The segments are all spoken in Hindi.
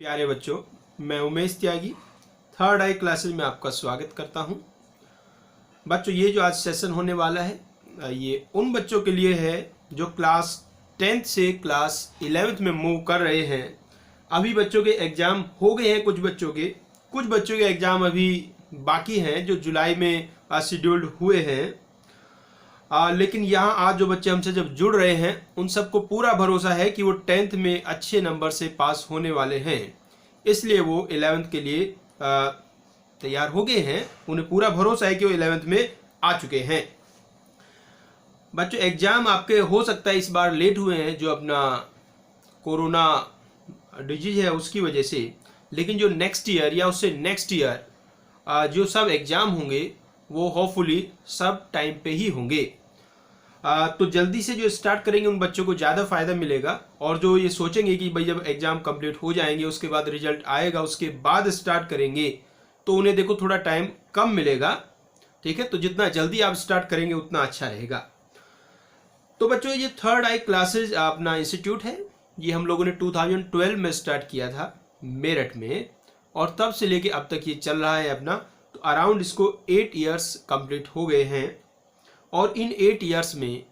प्यारे बच्चों, मैं उमेश त्यागी थर्ड आई क्लासेज में आपका स्वागत करता हूं। बच्चों, ये जो आज सेशन होने वाला है ये उन बच्चों के लिए है जो क्लास 10th से क्लास 11th में मूव कर रहे हैं। अभी बच्चों के एग्ज़ाम हो गए हैं, कुछ बच्चों के एग्ज़ाम अभी बाकी हैं जो जुलाई में शेड्यूल्ड हुए हैं। लेकिन यहाँ आज जो बच्चे हमसे जब जुड़ रहे हैं उन सबको पूरा भरोसा है कि वो 10th में अच्छे नंबर से पास होने वाले हैं, इसलिए वो 11th के लिए तैयार हो गए हैं। उन्हें पूरा भरोसा है कि वो 11th में आ चुके हैं। बच्चों, एग्ज़ाम आपके हो सकता है इस बार लेट हुए हैं जो अपना कोरोना डिजीज है उसकी वजह से, लेकिन जो नेक्स्ट ईयर या उससे नेक्स्ट ईयर जो सब एग्ज़ाम होंगे वो होपफुली सब टाइम पे ही होंगे। तो जल्दी से जो स्टार्ट करेंगे उन बच्चों को ज़्यादा फ़ायदा मिलेगा, और जो ये सोचेंगे कि भाई जब एग्ज़ाम कंप्लीट हो जाएंगे उसके बाद रिजल्ट आएगा उसके बाद स्टार्ट करेंगे, तो उन्हें देखो थोड़ा टाइम कम मिलेगा। ठीक है, तो जितना जल्दी आप स्टार्ट करेंगे उतना अच्छा रहेगा। तो बच्चों, ये थर्ड आई क्लासेज अपना इंस्टीट्यूट है, ये हम लोगों ने 2012 में स्टार्ट किया था मेरठ में, और तब से लेके अब तक ये चल रहा है अपना। तो अराउंड इसको 8 ईयर्स कंप्लीट हो गए हैं, और इन 8 ईयर्स में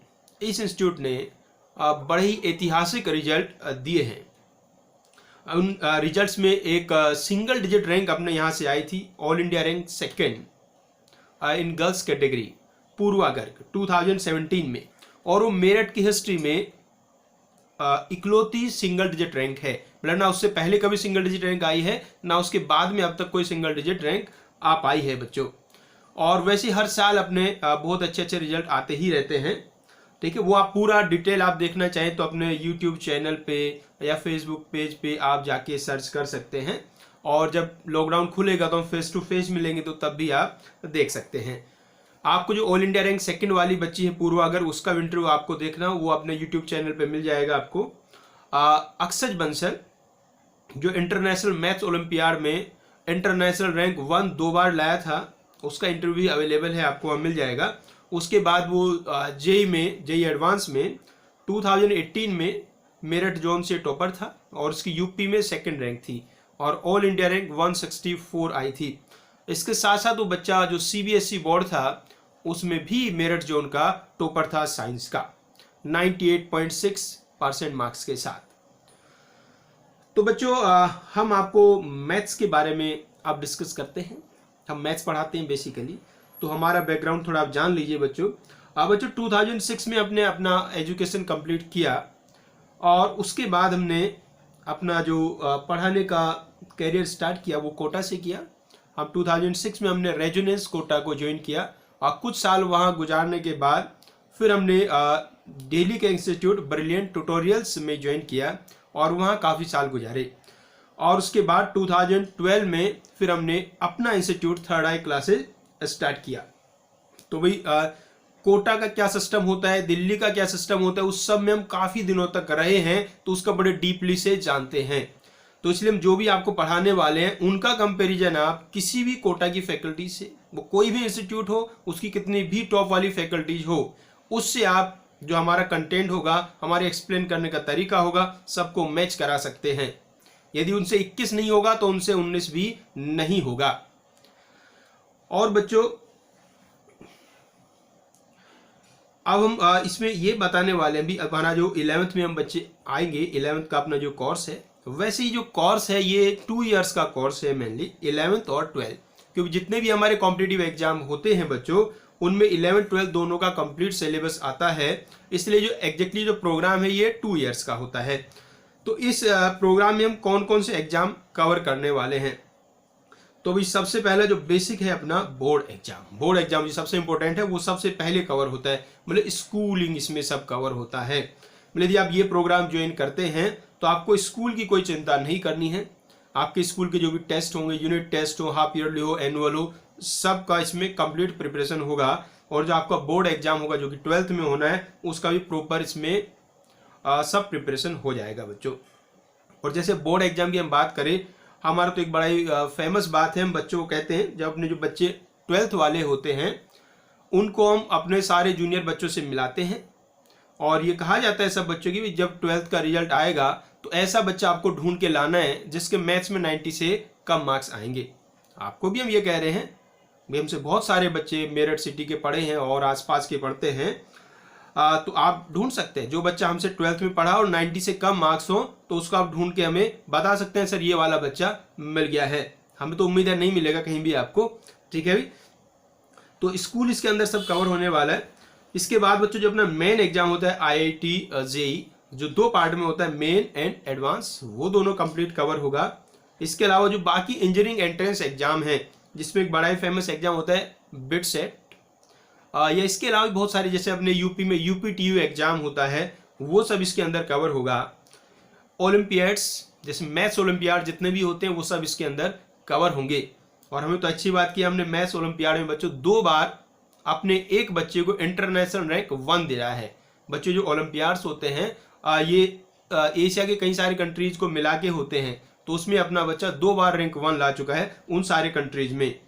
इस इंस्टीट्यूट ने बड़े ही ऐतिहासिक रिजल्ट दिए हैं। उन रिजल्ट्स में एक सिंगल डिजिट रैंक अपने यहाँ से आई थी, all India rank second in girls category Purva Garg 2017 में, और वो मेरठ की हिस्ट्री में इकलौती सिंगल डिजिट रैंक है। मतलब ना उससे पहले कभी सिंगल डिजिट रैंक आई है, ना उसके बाद में अब तक कोई सिंगल डिजिट रैंक आ पाई है बच्चों। और वैसे हर साल अपने बहुत अच्छे अच्छे रिजल्ट आते ही रहते हैं। ठीक है, वो आप पूरा डिटेल आप देखना चाहें तो अपने यूट्यूब चैनल पे या फेसबुक पेज पे आप जाके सर्च कर सकते हैं, और जब लॉकडाउन खुलेगा तो हम फेस टू फेस मिलेंगे तो तब भी आप देख सकते हैं। आपको जो ऑल इंडिया रैंक सेकंड वाली बच्ची है पूर्वा, अगर उसका इंटरव्यू आपको देखना हो वो अपने यूट्यूब चैनल पे मिल जाएगा आपको। अक्षज बंसल जो इंटरनेशनल मैथ्स ओलंपियाड में इंटरनेशनल रैंक 1 2 बार लाया था, उसका इंटरव्यू अवेलेबल है, आपको वहाँ मिल जाएगा। उसके बाद वो जेई एडवांस में 2018 में मेरठ जोन से टॉपर था, और उसकी यूपी में सेकंड रैंक थी, और ऑल इंडिया रैंक 164 आई थी। इसके साथ साथ वो बच्चा जो सीबीएसई बोर्ड था उसमें भी मेरठ जोन का टॉपर था साइंस का 98.6% मार्क्स के साथ। तो बच्चों, हम आपको मैथ्स के बारे में अब डिस्कस करते हैं। हम मैथ्स पढ़ाते हैं बेसिकली, तो हमारा बैकग्राउंड थोड़ा आप जान लीजिए बच्चों। बच्चों 2006 में अपने अपना एजुकेशन कंप्लीट किया, और उसके बाद हमने अपना जो पढ़ाने का करियर स्टार्ट किया वो कोटा से किया। हम 2006 में हमने रेजोनेंस कोटा को ज्वाइन किया, और कुछ साल वहाँ गुजारने के बाद फिर हमने दिल्ली के इंस्टीट्यूट ब्रिलियंट ट्यूटोरियल्स में ज्वाइन किया, और वहाँ काफ़ी साल गुजारे। और उसके बाद 2012 में फिर हमने अपना इंस्टीट्यूट थर्ड आई क्लासेज स्टार्ट किया। तो भाई कोटा का क्या सिस्टम होता है, दिल्ली का क्या सिस्टम होता है, उस सब में हम काफ़ी दिनों तक रहे हैं, तो उसका बड़े डीपली से जानते हैं। तो इसलिए हम जो भी आपको पढ़ाने वाले हैं उनका कंपैरिजन आप किसी भी कोटा की फैकल्टी से, वो कोई भी इंस्टीट्यूट हो, उसकी कितनी भी टॉप वाली फैकल्टीज हो, उससे आप जो हमारा कंटेंट होगा, हमारे एक्सप्लेन करने का तरीका होगा, सबको मैच करा सकते हैं। यदि उनसे 21 नहीं होगा तो उनसे 19 भी नहीं होगा। और बच्चों, अब हम इसमें ये बताने वाले हैं भी, हमारा जो 11th में हम बच्चे आएंगे, 11th का अपना जो कोर्स है, वैसे ही जो कोर्स है ये 2 ईयर्स का कोर्स है, मेनली 11th और 12, क्योंकि जितने भी हमारे कॉम्पिटिटिव एग्जाम होते हैं बच्चों उनमें 11 12 दोनों का कंप्लीट सिलेबस आता है, इसलिए जो एग्जैक्टली जो प्रोग्राम है ये 2 ईयर्स का होता है। तो इस प्रोग्राम में हम कौन कौन से एग्जाम कवर करने वाले हैं। तो भी सबसे पहले जो बेसिक है अपना बोर्ड एग्जाम जो सबसे इंपॉर्टेंट है, वो सबसे पहले कवर होता है। मतलब स्कूलिंग इसमें सब कवर होता है। मतलब यदि आप ये प्रोग्राम ज्वाइन करते हैं तो आपको स्कूल की कोई चिंता नहीं करनी है। आपके स्कूल के जो भी टेस्ट होंगे, यूनिट टेस्ट हो, हाफ ईयरली हो, एनुअल हो, सब का इसमें कंप्लीट प्रिपरेशन होगा। और जो आपका बोर्ड एग्जाम होगा जो कि 12th में होना है, उसका भी प्रॉपर इसमें सब प्रिपरेशन हो जाएगा बच्चों। और जैसे बोर्ड एग्जाम की हम बात करें, हमारा तो एक बड़ा ही फेमस बात है, हम बच्चों को कहते हैं, जब अपने जो बच्चे 12th वाले होते हैं उनको हम अपने सारे जूनियर बच्चों से मिलाते हैं, और ये कहा जाता है सब बच्चों की भी जब 12th का रिजल्ट आएगा तो ऐसा बच्चा आपको ढूंढ के लाना है जिसके मैथ्स में 90 से कम मार्क्स आएंगे। आपको भी हम ये कह रहे हैं, भी हमसे बहुत सारे बच्चे मेरठ सिटी के पढ़े हैं और आसपास के पढ़ते हैं, तो आप ढूंढ सकते हैं जो बच्चा हमसे 12th में पढ़ा और 90 से कम मार्क्स हो तो उसको आप ढूंढ के हमें बता सकते हैं सर ये वाला बच्चा मिल गया है। हमें तो उम्मीद है नहीं मिलेगा कहीं भी आपको, ठीक है भाई। तो स्कूल इसके अंदर सब कवर होने वाला है। इसके बाद बच्चों जो अपना मेन एग्जाम होता है IIT JEE, जो 2 पार्ट में होता है, मेन एंड एडवांस, वो दोनों कंप्लीट कवर होगा। इसके अलावा जो बाकी इंजीनियरिंग एंट्रेंस एग्जाम है जिसमें एक बड़ा ही फेमस एग्जाम होता है बिट सेट, या इसके अलावा भी बहुत सारे, जैसे अपने यूपी में UPTU एग्जाम होता है, वो सब इसके अंदर कवर होगा। ओलंपियाड्स जैसे मैथ्स ओलंपियाड जितने भी होते हैं वो सब इसके अंदर कवर होंगे। और हमें तो अच्छी बात की हमने मैथ्स ओलंपियाड में बच्चों 2 बार अपने एक बच्चे को इंटरनेशनल रैंक 1 दिया है। बच्चों जो ओलंपियाड्स होते हैं ये एशिया के कई सारे कंट्रीज को मिला के होते हैं, तो उसमें अपना बच्चा 2 बार रैंक 1 ला चुका है उन सारे कंट्रीज में।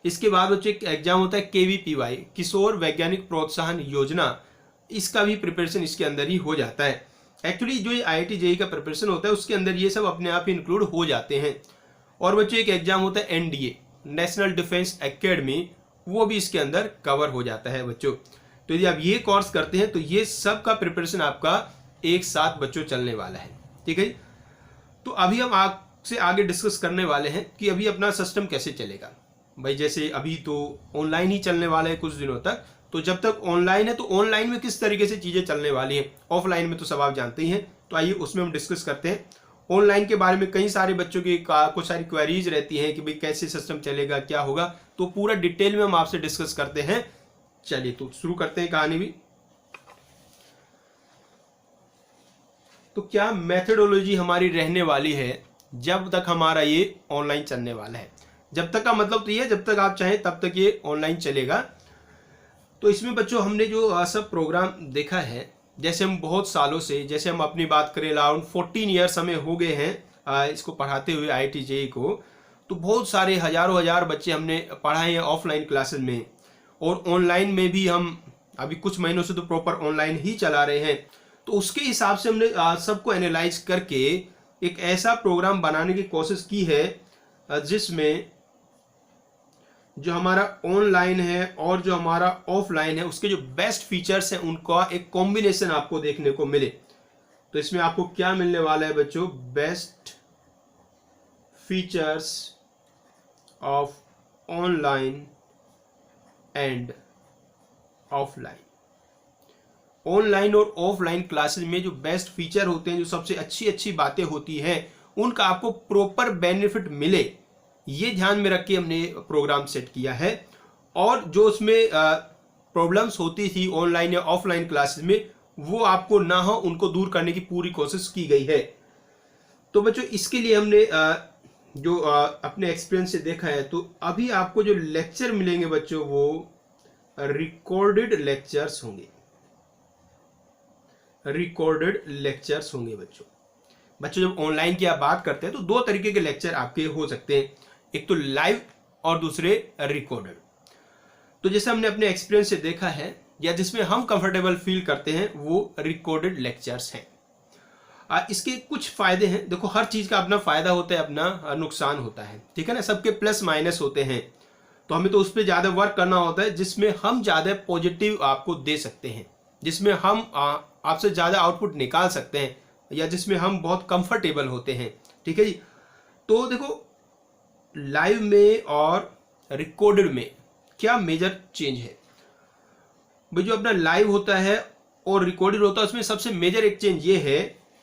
इसके बाद बच्चों एक एग्जाम होता है KVPY, किशोर वैज्ञानिक प्रोत्साहन योजना, इसका भी प्रिपरेशन इसके अंदर ही हो जाता है। एक्चुअली जो ये IIT JEE का प्रिपरेशन होता है उसके अंदर ये सब अपने आप ही इंक्लूड हो जाते हैं। और बच्चों एक एग्जाम होता है NDA, नेशनल डिफेंस एकेडमी, वो भी इसके अंदर कवर हो जाता है बच्चों। तो यदि आप ये कोर्स करते हैं तो ये सब का प्रिपरेशन आपका एक साथ बच्चों चलने वाला है, ठीक है। तो अभी हम आपसे आगे डिस्कस करने वाले हैं कि अभी अपना सिस्टम कैसे चलेगा भाई। जैसे अभी तो ऑनलाइन ही चलने वाला है कुछ दिनों तक, तो जब तक ऑनलाइन है तो ऑनलाइन में किस तरीके से चीज़ें चलने वाली हैं, ऑफलाइन में तो सब आप जानते ही हैं। तो आइए उसमें हम डिस्कस करते हैं। ऑनलाइन के बारे में कई सारे बच्चों की कुछ सारी क्वेरीज रहती हैं कि भाई कैसे सिस्टम चलेगा, क्या होगा, तो पूरा डिटेल में हम आपसे डिस्कस करते हैं। चलिए तो शुरू करते हैं कहानी भी। तो क्या मेथडोलॉजी हमारी रहने वाली है जब तक हमारा ये ऑनलाइन चलने वाला है। जब तक का मतलब तो ये, जब तक आप चाहें तब तक ये ऑनलाइन चलेगा। तो इसमें बच्चों हमने जो सब प्रोग्राम देखा है, जैसे हम बहुत सालों से, जैसे हम अपनी बात करें अराउंड 14 ईयर्स हमें हो गए हैं इसको पढ़ाते हुए IIT JEE को, तो बहुत सारे हज़ारों बच्चे हमने पढ़ाए हैं ऑफलाइन क्लासेस में, और ऑनलाइन में भी हम अभी कुछ महीनों से तो प्रॉपर ऑनलाइन ही चला रहे हैं। तो उसके हिसाब से हमने सबको एनालाइज करके एक ऐसा प्रोग्राम बनाने की कोशिश की है जिसमें जो हमारा ऑनलाइन है और जो हमारा ऑफलाइन है उसके जो बेस्ट फीचर्स हैं उनका एक कॉम्बिनेशन आपको देखने को मिले। तो इसमें आपको क्या मिलने वाला है बच्चों, best features of online and offline. Online और ऑफलाइन क्लासेस में जो बेस्ट फीचर होते हैं, जो सबसे अच्छी बातें होती हैं, उनका आपको प्रॉपर बेनिफिट मिले, ये ध्यान में रख के हमने प्रोग्राम सेट किया है। और जो उसमें प्रॉब्लम्स होती थी ऑनलाइन या ऑफलाइन क्लासेस में, वो आपको ना हो उनको दूर करने की पूरी कोशिश की गई है। तो बच्चों इसके लिए हमने जो अपने एक्सपीरियंस से देखा है, तो अभी आपको जो लेक्चर मिलेंगे बच्चों वो रिकॉर्डेड लेक्चर्स होंगे। रिकॉर्डेड लेक्चर्स होंगे बच्चों जब ऑनलाइन की आप बात करते हैं तो 2 तरीके के लेक्चर आपके हो सकते हैं, एक तो लाइव और दूसरे रिकॉर्डेड। तो जैसे हमने अपने एक्सपीरियंस से देखा है या जिसमें हम कंफर्टेबल फील करते हैं वो रिकॉर्डेड लेक्चर्स हैं। इसके कुछ फायदे हैं। देखो हर चीज का अपना फायदा होता है, अपना नुकसान होता है, ठीक है ना। सबके प्लस माइनस होते हैं। तो हमें तो उस पर ज्यादा वर्क करना होता है जिसमें हम ज्यादा पॉजिटिव आपको दे सकते हैं, जिसमें हम आपसे ज्यादा आउटपुट निकाल सकते हैं, या जिसमें हम बहुत कंफर्टेबल होते हैं, ठीक है जी। तो देखो लाइव में और रिकॉर्डेड में क्या मेजर चेंज है भाई। जो अपना लाइव होता है और रिकॉर्डेड होता है उसमें सबसे मेजर एक चेंज ये है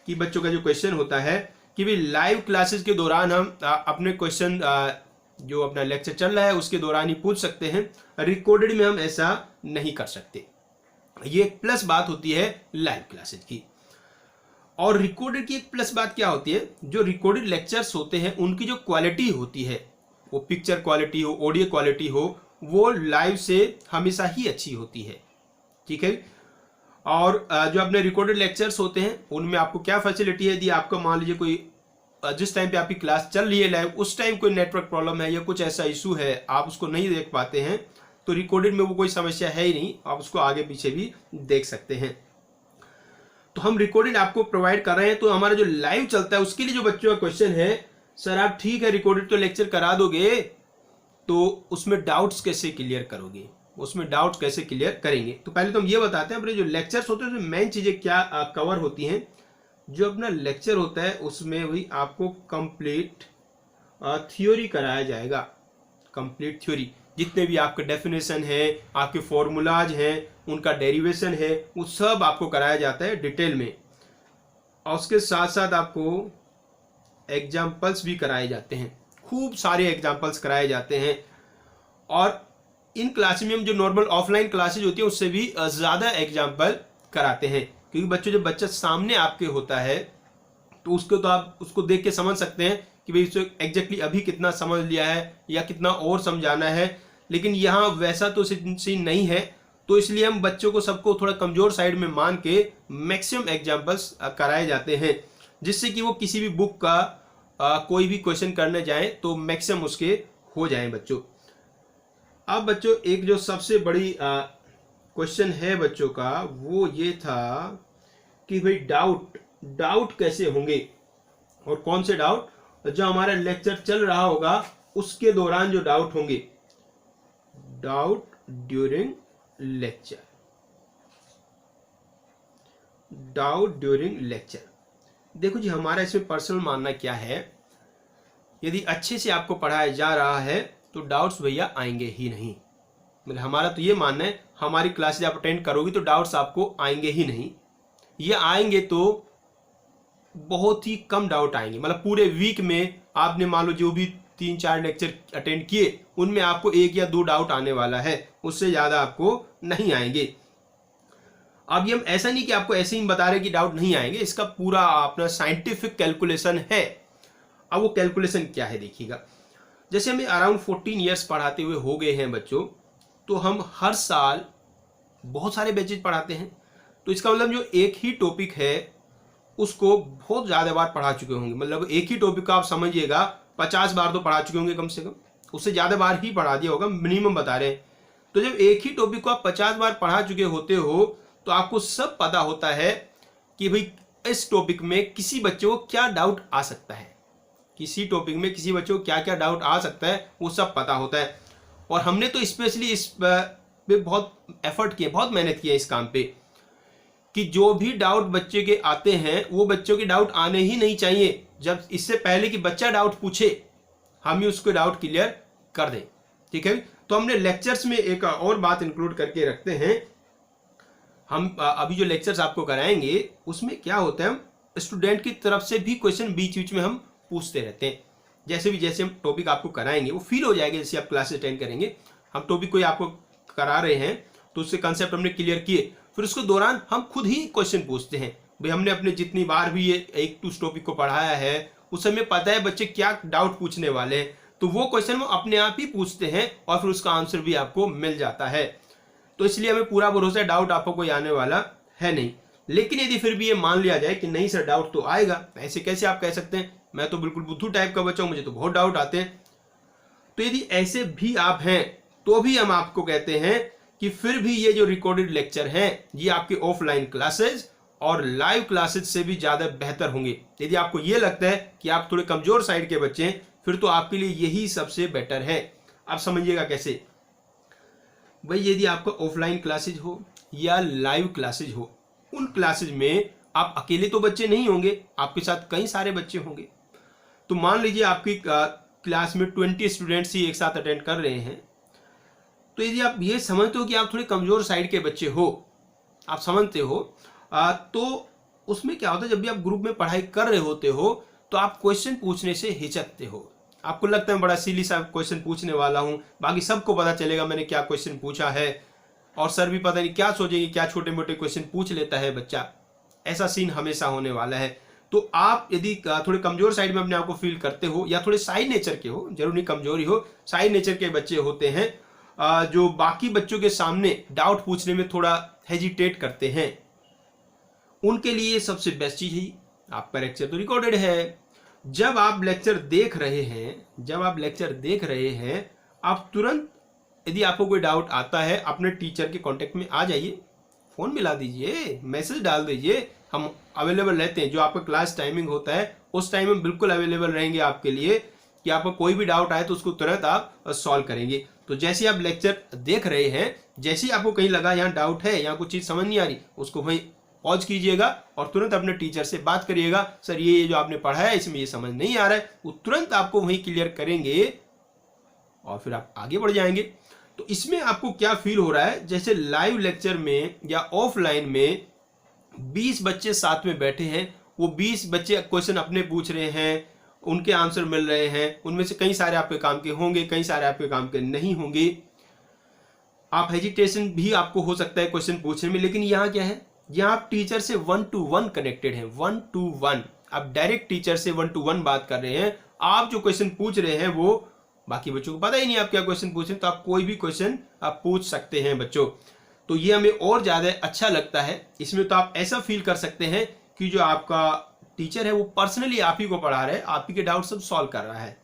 कि बच्चों का जो क्वेश्चन होता है कि भाई लाइव क्लासेस के दौरान हम अपने क्वेश्चन जो अपना लेक्चर चल रहा है उसके दौरान ही पूछ सकते हैं। रिकॉर्डेड में हम ऐसा नहीं कर सकते। ये एक प्लस बात होती है लाइव क्लासेस की। और रिकॉर्डेड की एक प्लस बात क्या होती है, जो रिकॉर्डेड लेक्चर्स होते हैं उनकी जो क्वालिटी होती है, वो पिक्चर क्वालिटी हो, ऑडियो क्वालिटी हो, वो लाइव से हमेशा ही अच्छी होती है, ठीक है। और जो अपने रिकॉर्डेड लेक्चर्स होते हैं उनमें आपको क्या फैसिलिटी है, यदि आपका मान लीजिए कोई जिस टाइम पे आपकी क्लास चल रही है लाइव, उस टाइम कोई नेटवर्क प्रॉब्लम है या कुछ ऐसा इशू है, आप उसको नहीं देख पाते हैं, तो रिकॉर्डेड में वो कोई समस्या है ही नहीं, आप उसको आगे पीछे भी देख सकते हैं। तो हम रिकॉर्डेड आपको प्रोवाइड कर रहे हैं। तो हमारा जो लाइव चलता है उसके लिए जो बच्चों का क्वेश्चन है, सर आप ठीक है रिकॉर्डेड तो लेक्चर करा दोगे, तो उसमें डाउट्स कैसे क्लियर करोगे, उसमें डाउट्स कैसे क्लियर करेंगे। तो पहले तो हम ये बताते हैं अपने जो लेक्चर्स होते हैं उसमें मेन चीजें क्या कवर होती हैं। जो अपना लेक्चर होता है उसमें भी आपको कंप्लीट थ्योरी कराया जाएगा, कंप्लीट थ्योरी, जितने भी आपके डेफिनेशन है, आपके फॉर्मूलाज हैं, उनका डेरिवेशन है, वो सब आपको कराया जाता है डिटेल में। और उसके साथ साथ आपको एग्जाम्पल्स भी कराए जाते हैं, खूब सारे एग्जाम्पल्स कराए जाते हैं। और इन क्लास में हम जो नॉर्मल ऑफलाइन क्लासेज होती है उससे भी ज़्यादा एग्जाम्पल कराते हैं, क्योंकि बच्चों जब बच्चा सामने आपके होता है तो उसको तो आप उसको देख के समझ सकते हैं कि भाई उसको एग्जैक्टली अभी कितना समझ लिया है या कितना और समझाना है। लेकिन यहाँ वैसा तो सीन नहीं है, तो इसलिए हम बच्चों को सबको थोड़ा कमजोर साइड में मान के मैक्सिमम एग्जाम्पल्स कराए जाते हैं, जिससे कि वो किसी भी बुक का कोई भी क्वेश्चन करने जाए तो मैक्सिमम उसके हो जाए बच्चों। अब बच्चों एक जो सबसे बड़ी क्वेश्चन है बच्चों का वो ये था कि भाई डाउट कैसे होंगे, और कौन से डाउट, जो हमारा लेक्चर चल रहा होगा उसके दौरान जो डाउट होंगे, doubt during lecture, doubt during lecture. देखो जी हमारा इसमें पर्सनल मानना क्या है, यदि अच्छे से आपको पढ़ाया जा रहा है तो डाउट्स भैया आएंगे ही नहीं। मतलब हमारा तो ये मानना है, हमारी क्लासेज आप अटेंड करोगी तो डाउट्स आपको आएंगे ही नहीं। ये आएंगे तो बहुत ही कम डाउट आएंगे, मतलब पूरे वीक में आपने मान लो जो भी 3-4 लेक्चर अटेंड किए उनमें आपको 1 या 2 डाउट आने वाला है, उससे ज़्यादा आपको नहीं आएंगे। अब ये हम ऐसा नहीं कि आपको ऐसे ही बता रहे कि डाउट नहीं आएंगे, इसका पूरा अपना साइंटिफिक कैलकुलेशन है। अब वो कैलकुलेशन क्या है देखिएगा, जैसे हमें अराउंड 14 ईयर्स पढ़ाते हुए हो गए हैं बच्चों, तो हम हर साल बहुत सारे बैचेज पढ़ाते हैं। तो इसका मतलब जो एक ही टॉपिक है उसको बहुत ज़्यादा बार पढ़ा चुके होंगे, मतलब एक ही टॉपिक का आप समझिएगा 50 बार तो पढ़ा चुके होंगे कम से कम, उससे ज़्यादा बार ही पढ़ा दिया होगा मिनिमम बता रहे हैं। तो जब एक ही टॉपिक को आप 50 बार पढ़ा चुके होते हो तो आपको सब पता होता है कि भाई इस टॉपिक में किसी बच्चे को क्या डाउट आ सकता है, किसी टॉपिक में किसी बच्चे को क्या क्या डाउट आ सकता है वो सब पता होता है। और हमने तो स्पेशली इस पे बहुत एफर्ट किए, बहुत मेहनत की है इस काम पे, कि जो भी डाउट बच्चे के आते हैं वो बच्चों के डाउट आने ही नहीं चाहिए। जब इससे पहले कि बच्चा डाउट पूछे हम ही उसको डाउट क्लियर कर दें, ठीक है। तो हमने लेक्चर्स में एक और बात इंक्लूड करके रखते हैं, हम अभी जो लेक्चर्स आपको कराएंगे उसमें क्या होता है, हम स्टूडेंट की तरफ से भी क्वेश्चन बीच बीच में हम पूछते रहते हैं। जैसे हम टॉपिक आपको कराएंगे वो फील हो जाएगा, जैसे आप क्लासेस अटेंड करेंगे, हम टॉपिक कोई आपको करा रहे हैं तो उससे कंसेप्ट हमने क्लियर किए, फिर उसके दौरान हम खुद ही क्वेश्चन पूछते हैं। भाई हमने अपने जितनी बार भी ये एक टू टॉपिक को पढ़ाया है उस समय पता है बच्चे क्या डाउट पूछने वाले हैं, तो वो क्वेश्चन वो अपने आप ही पूछते हैं और फिर उसका आंसर भी आपको मिल जाता है। तो इसलिए हमें पूरा भरोसा है डाउट आपको कोई आने वाला है नहीं। लेकिन यदि फिर भी ये मान लिया जाए कि नहीं सर डाउट तो आएगा, ऐसे कैसे आप कह सकते हैं, मैं तो बिल्कुल बुद्धू टाइप का बच्चा हूं, मुझे तो बहुत डाउट आते हैं। तो यदि ऐसे भी आप हैं तो भी हम आपको कहते हैं कि फिर भी ये जो रिकॉर्डेड लेक्चर हैं ये आपके ऑफलाइन क्लासेज और लाइव क्लासेज से भी ज्यादा बेहतर होंगे। यदि आपको ये लगता है कि आप थोड़े कमजोर साइड के बच्चे हैं फिर तो आपके लिए यही सबसे बेटर है। आप समझिएगा कैसे भाई, यदि आपका ऑफलाइन क्लासेज हो या लाइव क्लासेज हो, उन क्लासेज में आप अकेले तो बच्चे नहीं होंगे, आपके साथ कई सारे बच्चे होंगे। तो मान लीजिए आपकी क्लास में 20 स्टूडेंट्स ही एक साथ अटेंड कर रहे हैं, तो यदि आप ये समझते हो कि आप थोड़े कमजोर साइड के बच्चे हो, आप समझते हो, तो उसमें क्या होता है, जब भी आप ग्रुप में पढ़ाई कर रहे होते हो तो आप क्वेश्चन पूछने से हिचकते हो। आपको लगता है बड़ा सिली सा क्वेश्चन पूछने वाला हूं, बाकी सबको पता चलेगा मैंने क्या क्वेश्चन पूछा है, और सर भी पता नहीं क्या सोचेंगे, क्या छोटे मोटे क्वेश्चन पूछ लेता है बच्चा। ऐसा सीन हमेशा होने वाला है। तो आप यदि थोड़े कमजोर साइड में अपने आप को फील करते हो या थोड़े साइड नेचर के हो, जरूर नहीं कमजोरी हो, साइड नेचर के बच्चे होते हैं जो बाकी बच्चों के सामने डाउट पूछने में थोड़ा हेजिटेट करते हैं, उनके लिए सबसे बेस्ट चीज है आपका लेक्चर तो रिकॉर्डेड है। जब आप लेक्चर देख रहे हैं, आप तुरंत यदि आपको कोई डाउट आता है अपने टीचर के कांटेक्ट में आ जाइए, फोन मिला दीजिए, मैसेज डाल दीजिए हम अवेलेबल रहते हैं। जो आपका क्लास टाइमिंग होता है उस टाइम में बिल्कुल अवेलेबल रहेंगे आपके लिए कि आपको कोई भी डाउट आए तो उसको तुरंत आप सॉल्व करेंगे। तो जैसे आप लेक्चर देख रहे हैं, जैसे ही आपको कहीं लगा यहाँ डाउट है, यहाँ कुछ चीज़ समझ नहीं आ रही, उसको वहीं पॉज कीजिएगा और तुरंत अपने टीचर से बात करिएगा, सर ये जो आपने पढ़ा है इसमें ये समझ नहीं आ रहा है, वो तुरंत आपको वहीं क्लियर करेंगे और फिर आप आगे बढ़ जाएंगे। तो इसमें आपको क्या फील हो रहा है, जैसे लाइव लेक्चर में या ऑफलाइन में 20 बच्चे साथ में बैठे हैं, वो 20 बच्चे क्वेश्चन अपने पूछ रहे हैं, उनके आंसर मिल रहे हैं, उनमें से कई सारे आपके काम के होंगे, कई सारे आपके काम के नहीं होंगे। आप हेजिटेशन भी आपको हो सकता है क्वेश्चन पूछने में, लेकिन यहाँ क्या है, यहाँ आप टीचर से 1 to 1 कनेक्टेड हैं। 1 to 1 आप डायरेक्ट टीचर से 1 to 1 बात कर रहे हैं। आप जो क्वेश्चन पूछ रहे हैं वो बाकी बच्चों को पता ही नहीं आप क्या क्वेश्चन पूछ रहे हैं, तो आप कोई भी क्वेश्चन आप पूछ सकते हैं बच्चों। तो ये हमें और ज़्यादा अच्छा लगता है। इसमें तो आप ऐसा फील कर सकते हैं कि जो आपका टीचर है वो पर्सनली आप ही को पढ़ा रहा है, आप ही के डाउट सब सॉल्व कर रहा है।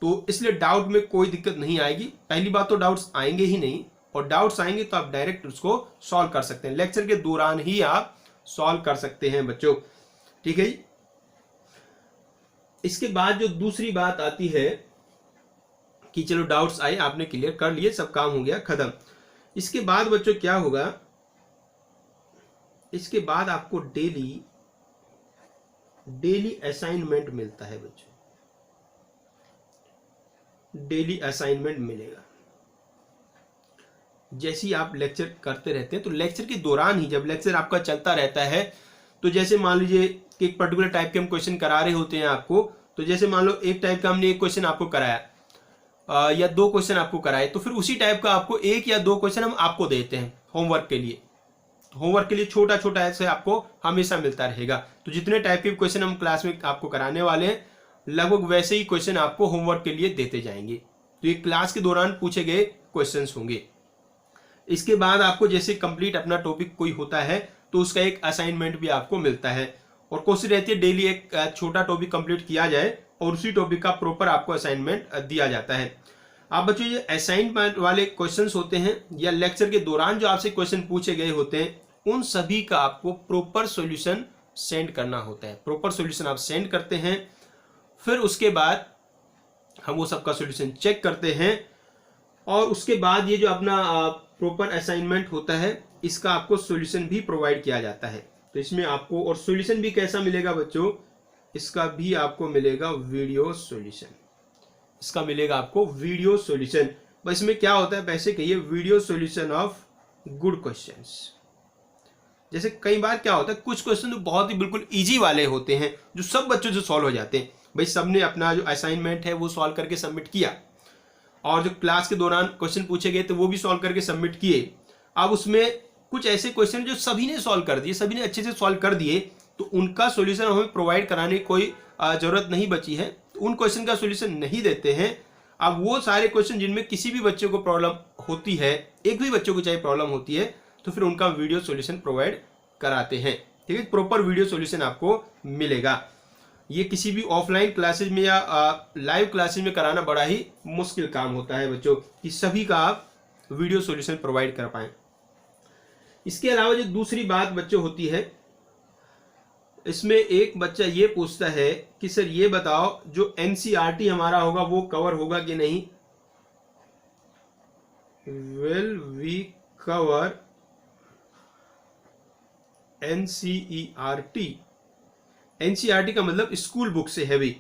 तो इसलिए डाउट में कोई दिक्कत नहीं आएगी। पहली बात तो डाउट्स आएंगे ही नहीं, और डाउट्स आएंगे तो आप डायरेक्ट उसको सॉल्व कर सकते हैं, लेक्चर के दौरान ही आप सॉल्व कर सकते हैं बच्चों। ठीक है जी। इसके बाद जो दूसरी बात आती है कि चलो डाउट्स आए, आपने क्लियर कर लिए, सब काम हो गया खत्म। इसके बाद बच्चों क्या होगा, इसके बाद आपको डेली असाइनमेंट मिलता है बच्चों, डेली असाइनमेंट मिलेगा। जैसे ही आप लेक्चर करते रहते हैं तो लेक्चर के दौरान ही, जब लेक्चर आपका चलता रहता है, तो जैसे मान लीजिए कि एक पर्टिकुलर टाइप के हम क्वेश्चन करा रहे होते हैं आपको, तो जैसे मान लो एक टाइप का हमने एक क्वेश्चन आपको कराया या 2 क्वेश्चन आपको कराए, तो फिर उसी टाइप का आपको 1 या 2 क्वेश्चन हम आपको देते हैं होमवर्क के लिए। होमवर्क के लिए छोटा छोटा ऐसे आपको हमेशा मिलता रहेगा। तो जितने टाइप के क्वेश्चन हम क्लास में आपको कराने वाले हैं, लगभग वैसे ही क्वेश्चन आपको होमवर्क के लिए देते जाएंगे। तो ये क्लास के दौरान पूछे गए क्वेश्चंस होंगे। इसके बाद आपको जैसे कंप्लीट अपना टॉपिक कोई होता है तो उसका एक असाइनमेंट भी आपको मिलता है, और कोशिश रहती है डेली एक छोटा टॉपिक कंप्लीट किया जाए और उसी टॉपिक का प्रॉपर आपको असाइनमेंट दिया जाता है। आप बच्चों ये असाइनमेंट वाले क्वेश्चंस होते हैं या लेक्चर के दौरान जो आपसे क्वेश्चन पूछे गए होते हैं, उन सभी का आपको प्रॉपर सॉल्यूशन सेंड करना होता है। प्रॉपर सॉल्यूशन आप सेंड करते हैं, फिर उसके बाद हम वो सबका सॉल्यूशन चेक करते हैं, और उसके बाद ये जो अपना प्रॉपर असाइनमेंट होता है इसका आपको सॉल्यूशन भी प्रोवाइड किया जाता है। तो इसमें आपको, और सॉल्यूशन भी कैसा मिलेगा बच्चों, इसका भी आपको मिलेगा वीडियो सॉल्यूशन। इसका मिलेगा आपको वीडियो सॉल्यूशन। बस इसमें क्या होता है, वैसे कहिए video solution of good questions. जैसे कई बार क्या होता है, कुछ क्वेश्चन तो बहुत ही बिल्कुल इजी वाले होते हैं जो सब बच्चों से सॉल्व हो जाते हैं। भाई सबने अपना जो असाइनमेंट है वो सॉल्व करके सबमिट किया, और जो क्लास के दौरान क्वेश्चन पूछे गए थे वो भी सॉल्व करके सबमिट किए। अब उसमें कुछ ऐसे क्वेश्चन जो सभी ने सॉल्व कर दिए, सभी ने अच्छे से सॉल्व कर दिए, तो उनका सॉल्यूशन हमें प्रोवाइड कराने की कोई ज़रूरत नहीं बची है, तो उन क्वेश्चन का सॉल्यूशन नहीं देते हैं। अब वो सारे क्वेश्चन जिनमें किसी भी बच्चे को प्रॉब्लम होती है, एक भी बच्चों को चाहे प्रॉब्लम होती है, तो फिर उनका वीडियो सॉल्यूशन प्रोवाइड कराते हैं। ठीक है, प्रॉपर वीडियो सॉल्यूशन आपको मिलेगा। ये किसी भी ऑफलाइन क्लासेज में या लाइव क्लासेज में कराना बड़ा ही मुश्किल काम होता है बच्चों, कि सभी का आप वीडियो सॉल्यूशन प्रोवाइड कर पाएं। इसके अलावा जो दूसरी बात बच्चों होती है, इसमें एक बच्चा ये पूछता है कि सर ये बताओ जो एनसीईआरटी हमारा होगा वो कवर होगा कि नहीं। Will we cover NCERT. NCERT का मतलब स्कूल बुक से है भी।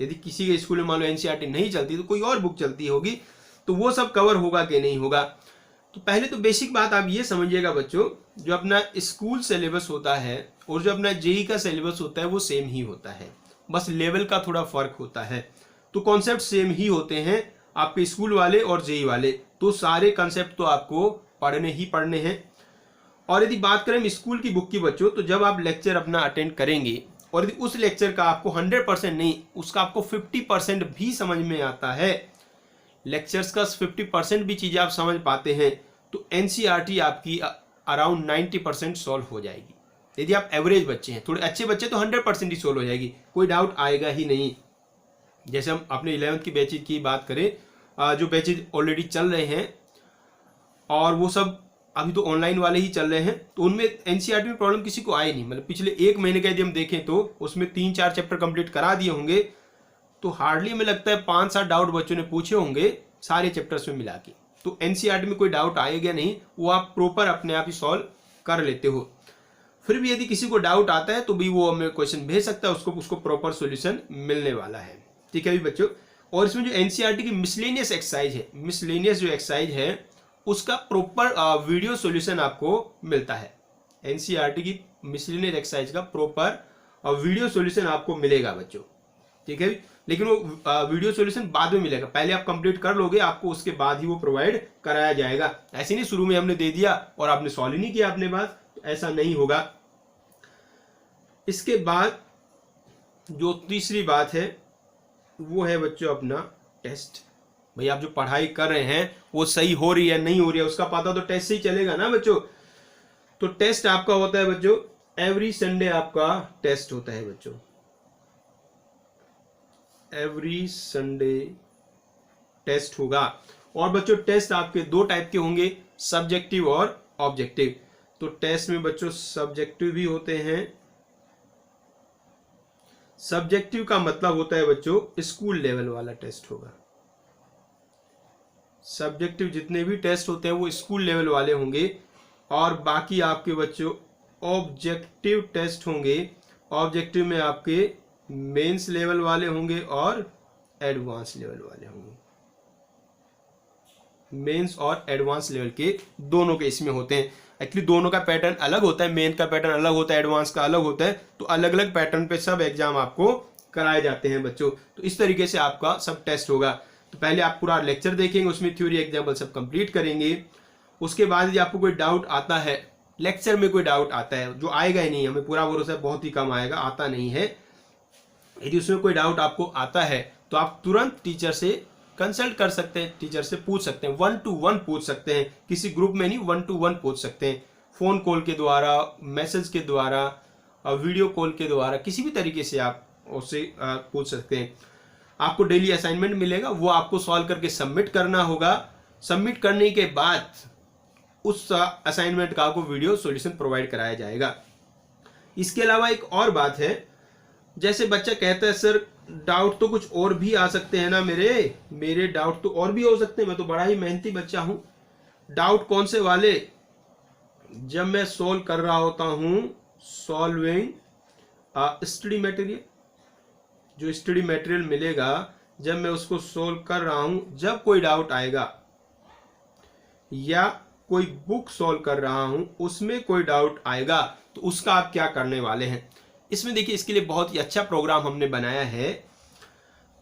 यदि किसी के स्कूल में मान लो एनसीईआरटी नहीं चलती तो कोई और बुक चलती होगी, तो वो सब कवर होगा कि नहीं होगा। तो पहले तो बेसिक बात आप ये समझिएगा बच्चों, जो अपना स्कूल सिलेबस होता है और जो अपना जेईई का सिलेबस होता है वो सेम ही होता है, बस लेवल का थोड़ा फर्क होता है। तो कॉन्सेप्ट सेम ही होते हैं आपके स्कूल वाले और जेईई वाले, तो सारे कॉन्सेप्ट तो आपको पढ़ने ही पढ़ने हैं। और यदि बात करें स्कूल की बुक की बच्चों, तो जब आप लेक्चर अपना अटेंड करेंगे और यदि उस लेक्चर का आपको 100% नहीं, उसका आपको 50% भी समझ में आता है, लेक्चर्स का 50% भी चीज़ें आप समझ पाते हैं, तो एनसीईआरटी आपकी अराउंड 90% सॉल्व हो जाएगी। यदि आप एवरेज बच्चे हैं, थोड़े अच्छे बच्चे तो 100% ही सॉल्व हो जाएगी, कोई डाउट आएगा ही नहीं। जैसे हम अपने 11th की बैचेज की बात करें, जो बैचेज ऑलरेडी चल रहे हैं और वो सब अभी तो ऑनलाइन वाले ही चल रहे हैं, तो उनमें एनसीईआरटी में प्रॉब्लम किसी को आई नहीं। मतलब पिछले 1 महीने का यदि हम देखें तो उसमें 3-4 चैप्टर कंप्लीट करा दिए होंगे, तो हार्डली हमें लगता है 5-7 डाउट बच्चों ने पूछे होंगे सारे चैप्टर्स में मिला के। तो एनसीईआरटी में कोई डाउट आएगा नहीं, वो आप प्रॉपर अपने आप ही सॉल्व कर लेते हो। फिर भी यदि किसी को डाउट आता है तो भी वो हमें क्वेश्चन भेज सकता है, उसको प्रॉपर सॉल्यूशन मिलने वाला है। ठीक है भी बच्चों। और इसमें जो एनसीईआरटी की मिसलेनियस एक्सरसाइज है, मिसलेनियस जो एक्सरसाइज है उसका प्रॉपर वीडियो सॉल्यूशन आपको मिलता है। एनसीईआरटी की मिसलेनियस एक्सरसाइज का प्रॉपर वीडियो सॉल्यूशन आपको मिलेगा बच्चों। ठीक है, लेकिन वो वीडियो सॉल्यूशन बाद में मिलेगा, पहले आप कंप्लीट कर लोगे, आपको उसके बाद ही वो प्रोवाइड कराया जाएगा। ऐसे नहीं शुरू में हमने दे दिया और आपने सॉल्व ही नहीं किया अपने पास, ऐसा नहीं होगा। इसके बाद जो तीसरी बात है वो है बच्चों अपना टेस्ट। भाई आप जो पढ़ाई कर रहे हैं वो सही हो रही है नहीं हो रही है उसका पता तो टेस्ट से ही चलेगा ना बच्चों। तो टेस्ट आपका होता है बच्चों, एवरी संडे आपका टेस्ट होता है बच्चों, एवरी संडे टेस्ट होगा। और बच्चों टेस्ट आपके 2 टाइप के होंगे, सब्जेक्टिव और ऑब्जेक्टिव। तो टेस्ट में बच्चों सब्जेक्टिव भी होते हैं। सब्जेक्टिव का मतलब होता है बच्चों स्कूल लेवल वाला टेस्ट होगा। सब्जेक्टिव जितने भी टेस्ट होते हैं वो स्कूल लेवल वाले होंगे। और बाकी आपके बच्चों ऑब्जेक्टिव टेस्ट होंगे। ऑब्जेक्टिव में आपके मेंस लेवल वाले होंगे और एडवांस लेवल वाले होंगे। मेंस और एडवांस लेवल के दोनों के इसमें होते हैं। एक्चुअली दोनों का पैटर्न अलग होता है, मेन का पैटर्न अलग होता है, एडवांस का अलग होता है। तो अलग अलग पैटर्न पे सब एग्जाम आपको कराए जाते हैं बच्चों। तो इस तरीके से आपका सब टेस्ट होगा। तो पहले आप पूरा लेक्चर देखेंगे, उसमें थ्योरी एग्जाम्पल सब कंप्लीट करेंगे। उसके बाद यदि आपको कोई डाउट आता है, लेक्चर में कोई डाउट आता है, जो आएगा ही नहीं, हमें पूरा भरोसा है बहुत ही कम आएगा, आता नहीं है, यदि उसमें कोई डाउट आपको आता है तो आप तुरंत टीचर से कंसल्ट कर सकते हैं, टीचर से पूछ सकते हैं, 1 to 1 पूछ सकते हैं, किसी ग्रुप में नहीं, 1 to 1 पूछ सकते हैं, फोन कॉल के द्वारा, मैसेज के द्वारा, वीडियो कॉल के द्वारा, किसी भी तरीके से आप उससे पूछ सकते हैं। आपको डेली असाइनमेंट मिलेगा, वो आपको सॉल्व करके सबमिट करना होगा। सबमिट करने के बाद उस असाइनमेंट का आपको वीडियो सॉल्यूशन प्रोवाइड कराया जाएगा। इसके अलावा एक और बात है, जैसे बच्चा कहता है सर डाउट तो कुछ और भी आ सकते हैं ना, मेरे डाउट तो और भी हो सकते हैं, मैं तो बड़ा ही मेहनती बच्चा हूं। डाउट कौन से वाले? जब मैं सॉल्व कर रहा होता हूं, सॉल्विंग स्टडी मटेरियल, जो स्टडी मटेरियल मिलेगा जब मैं उसको सोल्व कर रहा हूं, जब कोई डाउट आएगा या कोई बुक सॉल्व कर रहा हूं उसमें कोई डाउट आएगा, तो उसका आप क्या करने वाले हैं। इसमें देखिए, इसके लिए बहुत ही अच्छा प्रोग्राम हमने बनाया है।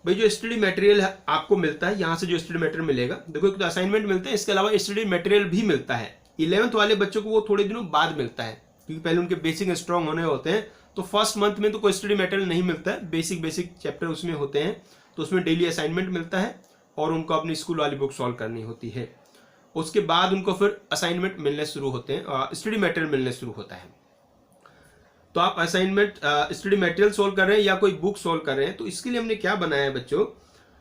भाई जो स्टडी मटेरियल आपको मिलता है, यहां से जो स्टडी मटेरियल मिलेगा, देखो एक तो असाइनमेंट मिलते हैं, इसके अलावा स्टडी मटेरियल भी मिलता है। 11th वाले बच्चों को वो थोड़े दिनों बाद मिलता है, क्योंकि पहले उनके बेसिक स्ट्रांग होने होते हैं। तो फर्स्ट मंथ में तो कोई स्टडी मटेरियल नहीं मिलता है, बेसिक चैप्टर उसमें होते हैं। तो उसमें डेली असाइनमेंट मिलता है और उनको अपनी स्कूल वाली बुक सॉल्व करनी होती है। उसके बाद उनको फिर असाइनमेंट मिलने शुरू होते हैं, स्टडी मटेरियल मिलने शुरू होता है। तो आप असाइनमेंट स्टडी मटेरियल सोल्व कर रहे हैं या कोई बुक सोल्व कर रहे हैं, तो इसके लिए हमने क्या बनाया है बच्चों,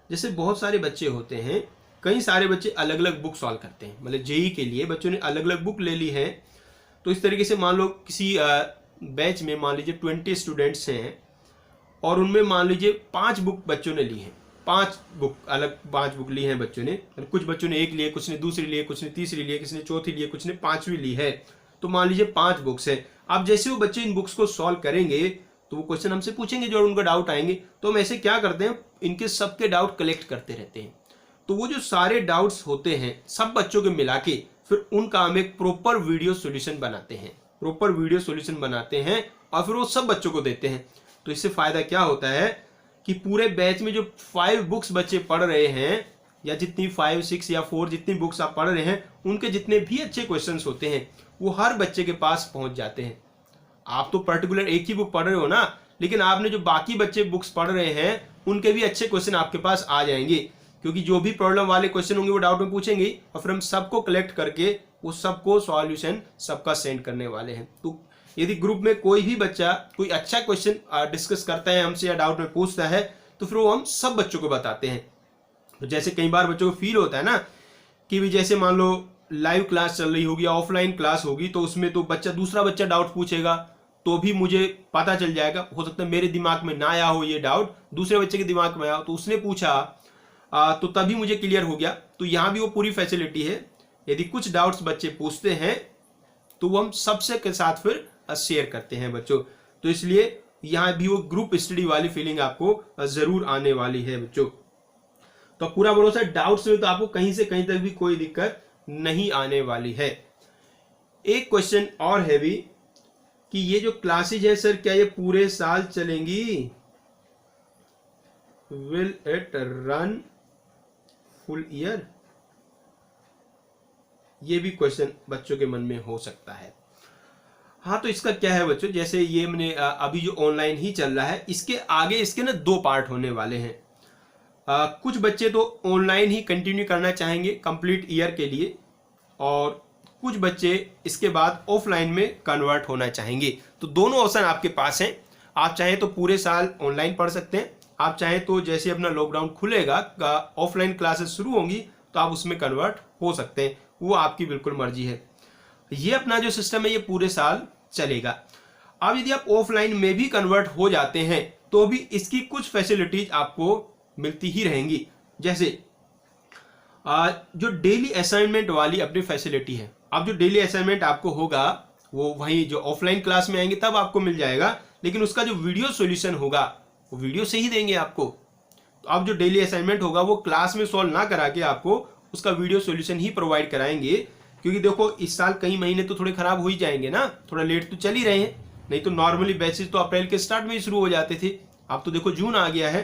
जैसे बहुत सारे बच्चे होते हैं, कई सारे बच्चे अलग अलग बुक सॉल्व करते हैं। मतलब जेई के लिए बच्चों ने अलग अलग बुक ले ली है। तो इस तरीके से मान लो किसी बैच में मान लीजिए 20 स्टूडेंट्स हैं और उनमें मान लीजिए 5 बुक बच्चों ने ली हैं, 5 बुक ली हैं बच्चों ने। कुछ बच्चों ने 1 लिए, कुछ ने दूसरी लिए, कुछ ने तीसरी लिए, किसी ने चौथी लिए, कुछ ने 5वीं ली है। तो मान लीजिए 5 बुक्स है। अब जैसे वो बच्चे इन बुक्स को सॉल्व करेंगे तो वो क्वेश्चन हमसे पूछेंगे जो उनको डाउट आएंगे। तो हम ऐसे क्या करते हैं, इनके सबके डाउट कलेक्ट करते रहते हैं। तो वो जो सारे डाउट्स होते हैं सब बच्चों के मिला के फिर उनका हम एक प्रॉपर वीडियो सॉल्यूशन बनाते हैं, और फिर वो सब बच्चों को देते हैं। तो इससे फायदा क्या होता है कि पूरे बैच में जो 5 बुक्स बच्चे पढ़ रहे हैं, या जितनी 5, 6 या 4 जितनी बुक्स आप पढ़ रहे हैं, उनके जितने भी अच्छे क्वेश्चंस होते हैं वो हर बच्चे के पास पहुंच जाते हैं। आप तो पर्टिकुलर एक ही बुक पढ़ रहे हो ना, लेकिन आपने जो बाकी बच्चे बुक्स पढ़ रहे हैं उनके भी अच्छे क्वेश्चन आपके पास आ जाएंगे, क्योंकि जो भी प्रॉब्लम वाले क्वेश्चन होंगे वो डाउट में पूछेंगे और फिर हम सबको कलेक्ट करके वो सबको सॉल्यूशन सबका सेंड करने वाले हैं। तो यदि ग्रुप में कोई भी बच्चा कोई अच्छा क्वेश्चन डिस्कस करता है हमसे या डाउट में पूछता है तो फिर वो हम सब बच्चों को बताते हैं। तो जैसे कई बार बच्चों को फील होता है ना कि भी जैसे मान लो लाइव क्लास चल रही होगी या ऑफलाइन क्लास होगी तो उसमें तो दूसरा बच्चा डाउट पूछेगा तो भी मुझे पता चल जाएगा। हो सकता है मेरे दिमाग में ना आया हो ये डाउट, दूसरे बच्चे के दिमाग में आया हो, तो उसने पूछा तो तभी मुझे क्लियर हो गया। तो यहाँ भी वो पूरी फैसिलिटी है। यदि कुछ डाउट्स बच्चे पूछते हैं तो वो हम सबसे के साथ फिर शेयर करते हैं बच्चों। तो इसलिए यहाँ भी वो ग्रुप स्टडी वाली फीलिंग आपको जरूर आने वाली है बच्चों। तो पूरा भरोसा डाउट्स में तो आपको कहीं से कहीं तक भी कोई दिक्कत नहीं आने वाली है। एक क्वेश्चन और है भी कि ये जो क्लासेज है सर क्या ये पूरे साल चलेंगी? Will it run full year? ये भी क्वेश्चन बच्चों के मन में हो सकता है। हाँ, तो इसका क्या है बच्चों, जैसे ये मैंने अभी जो ऑनलाइन ही चल रहा है, इसके आगे इसके ना 2 पार्ट होने वाले हैं। कुछ बच्चे तो ऑनलाइन ही कंटिन्यू करना चाहेंगे कंप्लीट ईयर के लिए, और कुछ बच्चे इसके बाद ऑफलाइन में कन्वर्ट होना चाहेंगे। तो दोनों ऑप्शन आपके पास हैं। आप चाहें तो पूरे साल ऑनलाइन पढ़ सकते हैं, आप चाहें तो जैसे अपना लॉकडाउन खुलेगा ऑफलाइन क्लासेस शुरू होंगी तो आप उसमें कन्वर्ट हो सकते हैं, वो आपकी बिल्कुल मर्जी है। ये अपना जो सिस्टम है ये पूरे साल चलेगा। अब यदि आप ऑफलाइन में भी कन्वर्ट हो जाते हैं तो भी इसकी कुछ फैसिलिटीज आपको मिलती ही रहेंगी। जैसे जो डेली असाइनमेंट वाली अपनी फैसिलिटी है। अब जो डेली असाइनमेंट आपको होगा वो वही जो ऑफलाइन क्लास में आएंगे तब आपको मिल जाएगा, लेकिन उसका जो वीडियो सॉल्यूशन होगा वो वीडियो से ही देंगे आपको। तो अब जो डेली असाइनमेंट होगा वो क्लास में सॉल्व ना करा के आपको उसका वीडियो सॉल्यूशन ही प्रोवाइड कराएंगे। क्योंकि देखो इस साल कई महीने तो थोड़े खराब हो ही जाएंगे ना, थोड़ा लेट तो चल ही रहे हैं, नहीं तो नॉर्मली बैचेस तो अप्रैल के स्टार्ट में ही शुरू हो जाते थे। अब तो देखो जून आ गया है,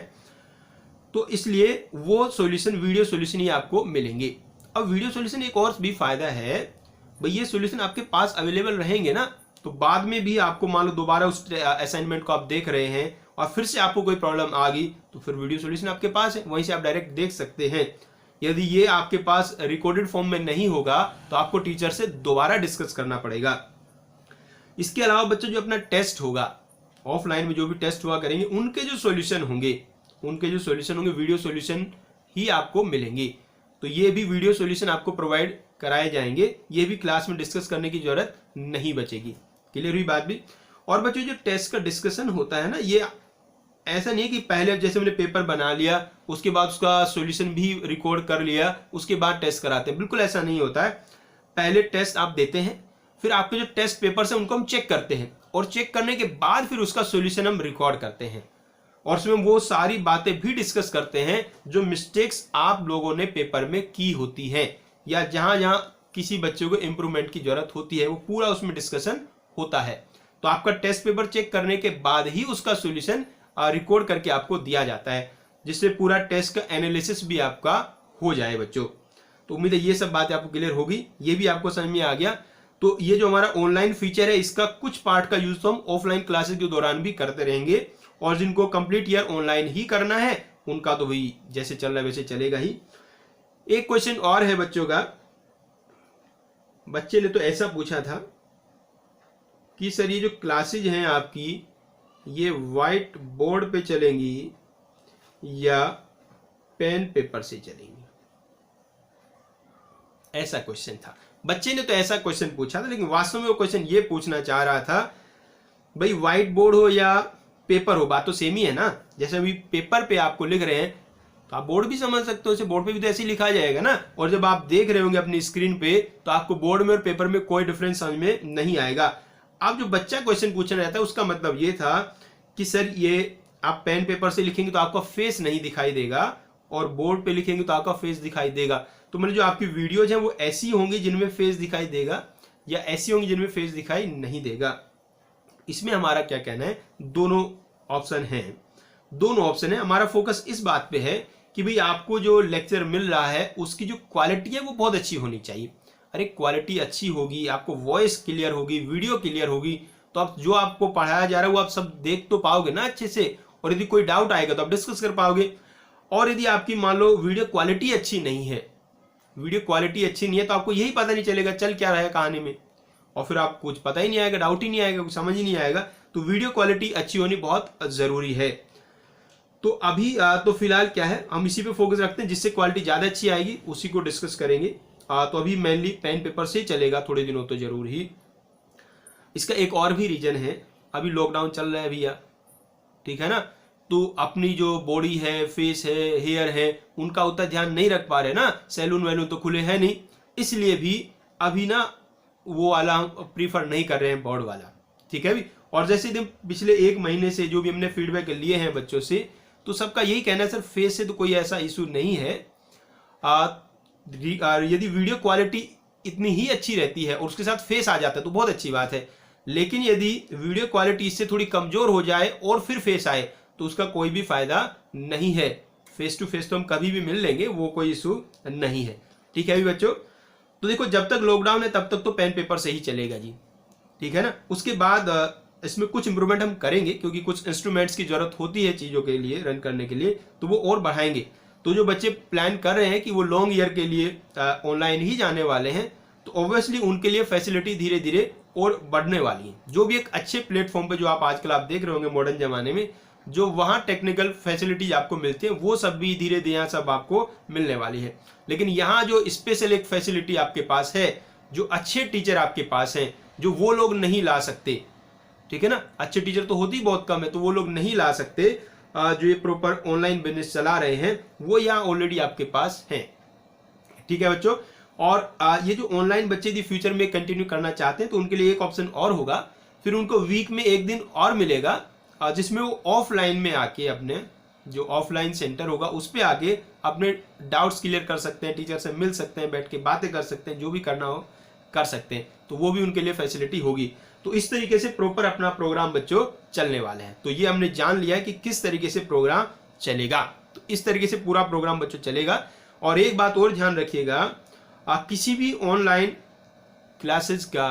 तो इसलिए वो सॉल्यूशन वीडियो सॉल्यूशन ही आपको मिलेंगे। अब वीडियो सॉल्यूशन एक और भी फायदा है भाई, ये सॉल्यूशन आपके पास अवेलेबल रहेंगे ना, तो बाद में भी आपको मान लो दोबारा उस असाइनमेंट को आप देख रहे हैं और फिर से आपको कोई प्रॉब्लम आ गई तो फिर वीडियो सॉल्यूशन आपके पास है, वहीं से आप डायरेक्ट देख सकते हैं। यदि ये आपके पास रिकॉर्डेड फॉर्म में नहीं होगा तो आपको टीचर से दोबारा डिस्कस करना पड़ेगा। इसके अलावा बच्चों जो अपना टेस्ट होगा ऑफलाइन में, जो भी टेस्ट हुआ करेंगे उनके जो सॉल्यूशन होंगे वीडियो सॉल्यूशन ही आपको मिलेंगे। तो ये भी वीडियो सॉल्यूशन आपको प्रोवाइड कराए जाएंगे, ये भी क्लास में डिस्कस करने की जरूरत नहीं बचेगी। क्लियर हुई बात भी। और बच्चों जो टेस्ट का डिस्कशन होता है ना, ये ऐसा नहीं है कि पहले जैसे मैंने पेपर बना लिया उसके बाद उसका सॉल्यूशन भी रिकॉर्ड कर लिया उसके बाद टेस्ट कराते हैं, बिल्कुल ऐसा नहीं होता है। पहले टेस्ट आप देते हैं, फिर आपके जो टेस्ट पेपर्स हैं उनको हम चेक करते हैं, और चेक करने के बाद फिर उसका सॉल्यूशन हम रिकॉर्ड करते हैं, और उसमें वो सारी बातें भी डिस्कस करते हैं जो मिस्टेक्स आप लोगों ने पेपर में की होती हैं, या जहां जहां किसी बच्चे को इंप्रूवमेंट की जरूरत होती है वो पूरा उसमें डिस्कशन होता है। तो आपका टेस्ट पेपर चेक करने के बाद ही उसका सॉल्यूशन रिकॉर्ड करके आपको दिया जाता है, जिससे पूरा टेस्ट का एनालिसिस भी आपका हो जाए बच्चों। तो उम्मीद है ये सब बातें आपको क्लियर होगी, ये भी आपको समझ में आ गया। तो ये जो हमारा ऑनलाइन फीचर है इसका कुछ पार्ट का यूज तो हम ऑफलाइन क्लासेस के दौरान भी करते रहेंगे, और जिनको कंप्लीट ईयर ऑनलाइन ही करना है उनका तो वही जैसे चल रहा है वैसे चलेगा ही। एक क्वेश्चन और है बच्चों का, बच्चे ने तो ऐसा पूछा था कि सर ये जो क्लासेज हैं आपकी ये व्हाइट बोर्ड पे चलेंगी या पेन पेपर से चलेंगी? ऐसा क्वेश्चन था, बच्चे ने तो ऐसा क्वेश्चन पूछा था, लेकिन वास्तव में वो क्वेश्चन ये पूछना चाह रहा था भाई व्हाइट बोर्ड हो या पेपर हो, बात तो सेम ही है ना। जैसे अभी पेपर पे आपको लिख रहे हैं तो आप बोर्ड भी समझ सकते हो, बोर्ड पे भी तो ऐसे ही लिखा जाएगा ना, और जब आप देख रहे होंगे अपनी स्क्रीन पे तो आपको बोर्ड में और पेपर में कोई डिफरेंस समझ में नहीं आएगा। अब जो बच्चा क्वेश्चन पूछना रहता है उसका मतलब ये था कि सर ये आप पेन पेपर से लिखेंगे तो आपका फेस नहीं दिखाई देगा, और बोर्ड पे लिखेंगे तो आपका फेस दिखाई देगा। तो मतलब जो आपकी वीडियोज हैं वो ऐसी होंगी जिनमें फेस दिखाई देगा, या ऐसी होंगी जिनमें फेस दिखाई नहीं देगा। इसमें हमारा क्या कहना है, दोनों ऑप्शन है। हमारा फोकस इस बात पे है कि भाई आपको जो लेक्चर मिल रहा है उसकी जो क्वालिटी है वो बहुत अच्छी होनी चाहिए। अरे क्वालिटी अच्छी होगी, आपको वॉइस क्लियर होगी, वीडियो क्लियर होगी, तो आप जो आपको पढ़ाया जा रहा है वो आप सब देख तो पाओगे ना अच्छे से, और यदि कोई डाउट आएगा तो आप डिस्कस कर पाओगे। और यदि आपकी मान लो वीडियो क्वालिटी अच्छी नहीं है तो आपको यही पता नहीं चलेगा चल क्या रहा है कहानी में, और फिर आपको कुछ पता ही नहीं आएगा, डाउट ही नहीं आएगा, कुछ समझ ही नहीं आएगा। तो वीडियो क्वालिटी अच्छी होनी बहुत जरूरी है। तो अभी तो फिलहाल क्या है, हम इसी पे फोकस रखते हैं, जिससे क्वालिटी ज़्यादा अच्छी आएगी उसी को डिस्कस करेंगे। तो अभी मेनली पेन पेपर से ही चलेगा थोड़े दिनों तो जरूर ही। इसका एक और भी रीजन है, अभी लॉकडाउन चल रहा है भैया, ठीक है ना, तो अपनी जो बॉडी है, फेस है, हेयर है, उनका उतना ध्यान नहीं रख पा रहे ना, सैलून वैलून तो खुले हैं नहीं, इसलिए भी अभी ना वो वाला हम प्रीफर नहीं कर रहे हैं बोर्ड वाला, ठीक है भी। और जैसे दिन पिछले 1 महीने से जो भी हमने फीडबैक लिए हैं बच्चों से, तो सबका यही कहना है सर फेस से तो कोई ऐसा इशू नहीं है, यदि वीडियो क्वालिटी इतनी ही अच्छी रहती है और उसके साथ फेस आ जाता है तो बहुत अच्छी बात है, लेकिन यदि वीडियो क्वालिटी इससे थोड़ी कमजोर हो जाए और फिर फेस आए तो उसका कोई भी फायदा नहीं है। फेस टू फेस तो हम कभी भी मिल लेंगे, वो कोई इशू नहीं है, ठीक है अभी बच्चों। तो देखो जब तक लॉकडाउन है तब तक तो पेन पेपर से ही चलेगा जी, ठीक है ना। उसके बाद इसमें कुछ इंप्रूवमेंट हम करेंगे क्योंकि कुछ इंस्ट्रूमेंट्स की जरूरत होती है चीज़ों के लिए रन करने के लिए, तो वो और बढ़ाएंगे। तो जो बच्चे प्लान कर रहे हैं कि वो लॉन्ग ईयर के लिए ऑनलाइन ही जाने वाले हैं, तो ऑब्वियसली उनके लिए फैसिलिटी धीरे धीरे और बढ़ने वाली है। जो भी एक अच्छे प्लेटफॉर्म पे जो आप आजकल आप देख रहे होंगे मॉडर्न जमाने में, जो वहाँ टेक्निकल फैसिलिटीज आपको मिलती है, वो सब भी धीरे धीरे सब आपको मिलने वाली है। लेकिन यहाँ जो स्पेशल एक फैसिलिटी आपके पास है, जो अच्छे टीचर आपके पास हैं, जो वो लोग नहीं ला सकते, ठीक है ना, अच्छे टीचर तो होती बहुत कम है, तो वो लोग नहीं ला सकते, जो ये प्रॉपर ऑनलाइन बिजनेस चला रहे हैं वो यहाँ ऑलरेडी आपके पास हैं, ठीक है बच्चों। और ये जो ऑनलाइन बच्चे यदि फ्यूचर में कंटिन्यू करना चाहते हैं तो उनके लिए एक ऑप्शन और होगा, फिर उनको वीक में 1 दिन और मिलेगा, जिसमें वो ऑफलाइन में आके अपने जो ऑफलाइन सेंटर होगा उस पर आके अपने डाउट्स क्लियर कर सकते हैं, टीचर से मिल सकते हैं, बैठ के बातें कर सकते हैं, जो भी करना हो कर सकते हैं, तो वो भी उनके लिए फैसिलिटी होगी। तो इस तरीके से प्रॉपर अपना प्रोग्राम बच्चों चलने वाले हैं। तो ये हमने जान लिया है कि किस तरीके से प्रोग्राम चलेगा, तो इस तरीके से पूरा प्रोग्राम बच्चों चलेगा। और एक बात और ध्यान रखिएगा, किसी भी ऑनलाइन क्लासेस का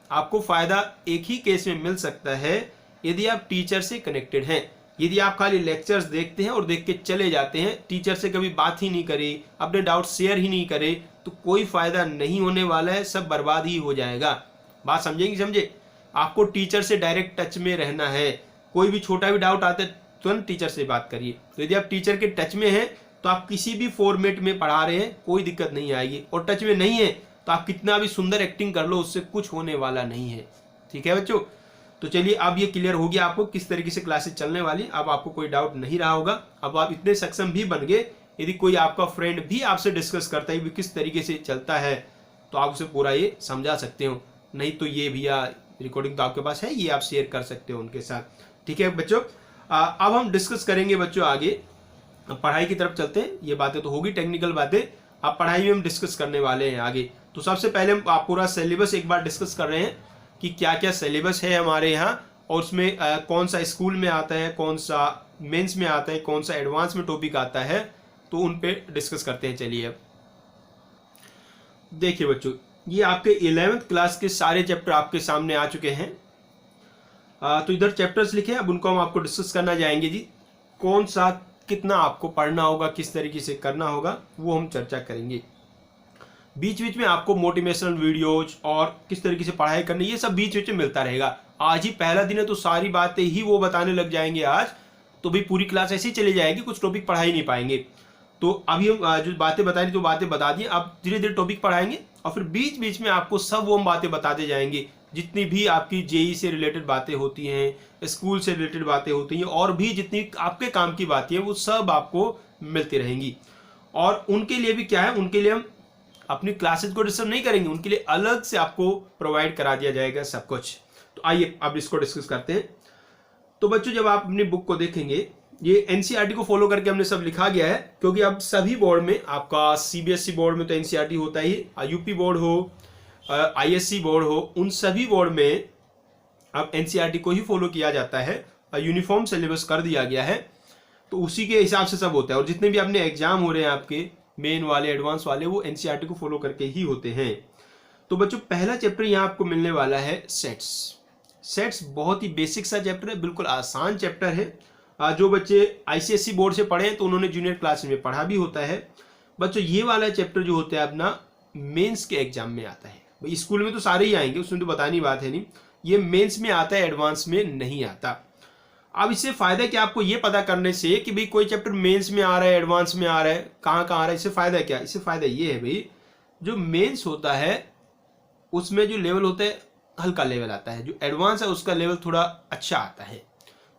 आपको फायदा एक ही केस में मिल सकता है, यदि आप टीचर से कनेक्टेड हैं। यदि आप खाली लेक्चर्स देखते हैं और देख के चले जाते हैं, टीचर से कभी बात ही नहीं करी, अपने डाउट शेयर ही नहीं करे, तो कोई फायदा नहीं होने वाला है, सब बर्बाद ही हो जाएगा। बात समझेंगे, समझे, आपको टीचर से डायरेक्ट टच में रहना है। कोई भी छोटा भी डाउट आता है तुरंत टीचर से बात करिए। तो यदि आप टीचर के टच में हैं तो आप किसी भी फॉर्मेट में पढ़ा रहे हैं कोई दिक्कत नहीं आएगी, और टच में नहीं है तो आप कितना भी सुंदर एक्टिंग कर लो उससे कुछ होने वाला नहीं है, ठीक है बच्चों। तो चलिए अब ये क्लियर हो गया आपको किस तरीके से क्लासेस चलने वाली। अब आपको कोई डाउट नहीं रहा होगा, अब आप इतने सक्षम भी बन गए, यदि कोई आपका फ्रेंड भी आपसे डिस्कस करता है भी किस तरीके से चलता है तो आप उसे पूरा ये समझा सकते हो। नहीं तो ये भैया रिकॉर्डिंग तो आपके पास है, ये आप शेयर कर सकते हो उनके साथ, ठीक है बच्चों। अब हम डिस्कस करेंगे बच्चों आगे, पढ़ाई की तरफ चलते हैं। ये बातें तो होगी टेक्निकल बातें, अब पढ़ाई में हम डिस्कस करने वाले हैं आगे। तो सबसे पहले हम आप पूरा सिलेबस एक बार डिस्कस कर रहे हैं कि क्या क्या सिलेबस है हमारे यहाँ, और उसमें कौन सा स्कूल में आता है, कौन सा मेंस में आता है, कौन सा एडवांस में टॉपिक आता है, तो उन पे डिस्कस करते हैं। चलिए अब देखिए बच्चों, ये आपके 11th क्लास के सारे चैप्टर आपके सामने आ चुके हैं। तो इधर चैप्टर्स लिखे, अब उनको हम आपको डिस्कस करना जाएंगे जी। कौन सा कितना आपको पढ़ना होगा, किस तरीके से करना होगा, वो हम चर्चा करेंगे। बीच बीच में आपको मोटिवेशनल वीडियोज और किस तरीके से पढ़ाई करनी, ये सब बीच बीच में मिलता रहेगा। आज ही पहला दिन है तो सारी बातें ही वो बताने लग जाएंगे आज, तो भी पूरी क्लास ऐसी चली जाएगी, कुछ टॉपिक पढ़ा ही नहीं पाएंगे। तो अभी हम जो बातें बता रही तो बातें बता दी, अब धीरे धीरे टॉपिक पढ़ाएंगे और फिर बीच बीच में आपको सब वो हम बातें बताते जाएंगे, जितनी भी आपकी जेई से रिलेटेड बातें होती हैं, स्कूल से रिलेटेड बातें होती हैं, और भी जितनी आपके काम की बातें हैं वो सब आपको मिलती रहेंगी। और उनके लिए भी क्या है, उनके लिए हम अपनी क्लासेस को डिस्टर्ब नहीं करेंगे, उनके लिए अलग से आपको प्रोवाइड करा दिया जाएगा सब कुछ। तो आइए अब इसको डिस्कस करते हैं। तो बच्चों जब आप अपनी बुक को देखेंगे, ये एनसीईआरटी को फॉलो करके हमने सब लिखा गया है, क्योंकि अब सभी बोर्ड में, आपका सीबीएसई बोर्ड में तो एनसीईआरटी होता ही, यूपी बोर्ड हो, आईएससी बोर्ड हो, उन सभी बोर्ड में अब एनसीईआरटी को ही फॉलो किया जाता है। यूनिफॉर्म सिलेबस कर दिया गया है, तो उसी के हिसाब से सब होता है। और जितने भी अपने एग्जाम हो रहे हैं आपके मेन वाले, एडवांस वाले, वो एनसीईआरटी को फॉलो करके ही होते हैं। तो बच्चों पहला चैप्टर यहाँ आपको मिलने वाला है सेट्स। सेट्स बहुत ही बेसिक सा चैप्टर है, बिल्कुल आसान चैप्टर है। जो बच्चे आईसीएसई बोर्ड से पढ़े हैं तो उन्होंने जूनियर क्लास में पढ़ा भी होता है। बच्चों ये वाला चैप्टर जो होता है अपना मेंस के एग्जाम में आता है। भाई स्कूल में तो सारे ही आएंगे, उसमें तो बताने बात है नहीं, ये मेंस में आता है, एडवांस में नहीं आता। अब इससे फायदा क्या आपको ये पता करने से कि भाई कोई चैप्टर मेंस में आ रहा है, एडवांस में आ रहा है, कहाँ कहाँ आ रहा है, इससे फायदा क्या? इससे फायदा ये है भाई जो मेंस होता है उसमें जो लेवल होता है हल्का लेवल आता है, जो एडवांस है उसका लेवल थोड़ा अच्छा आता है।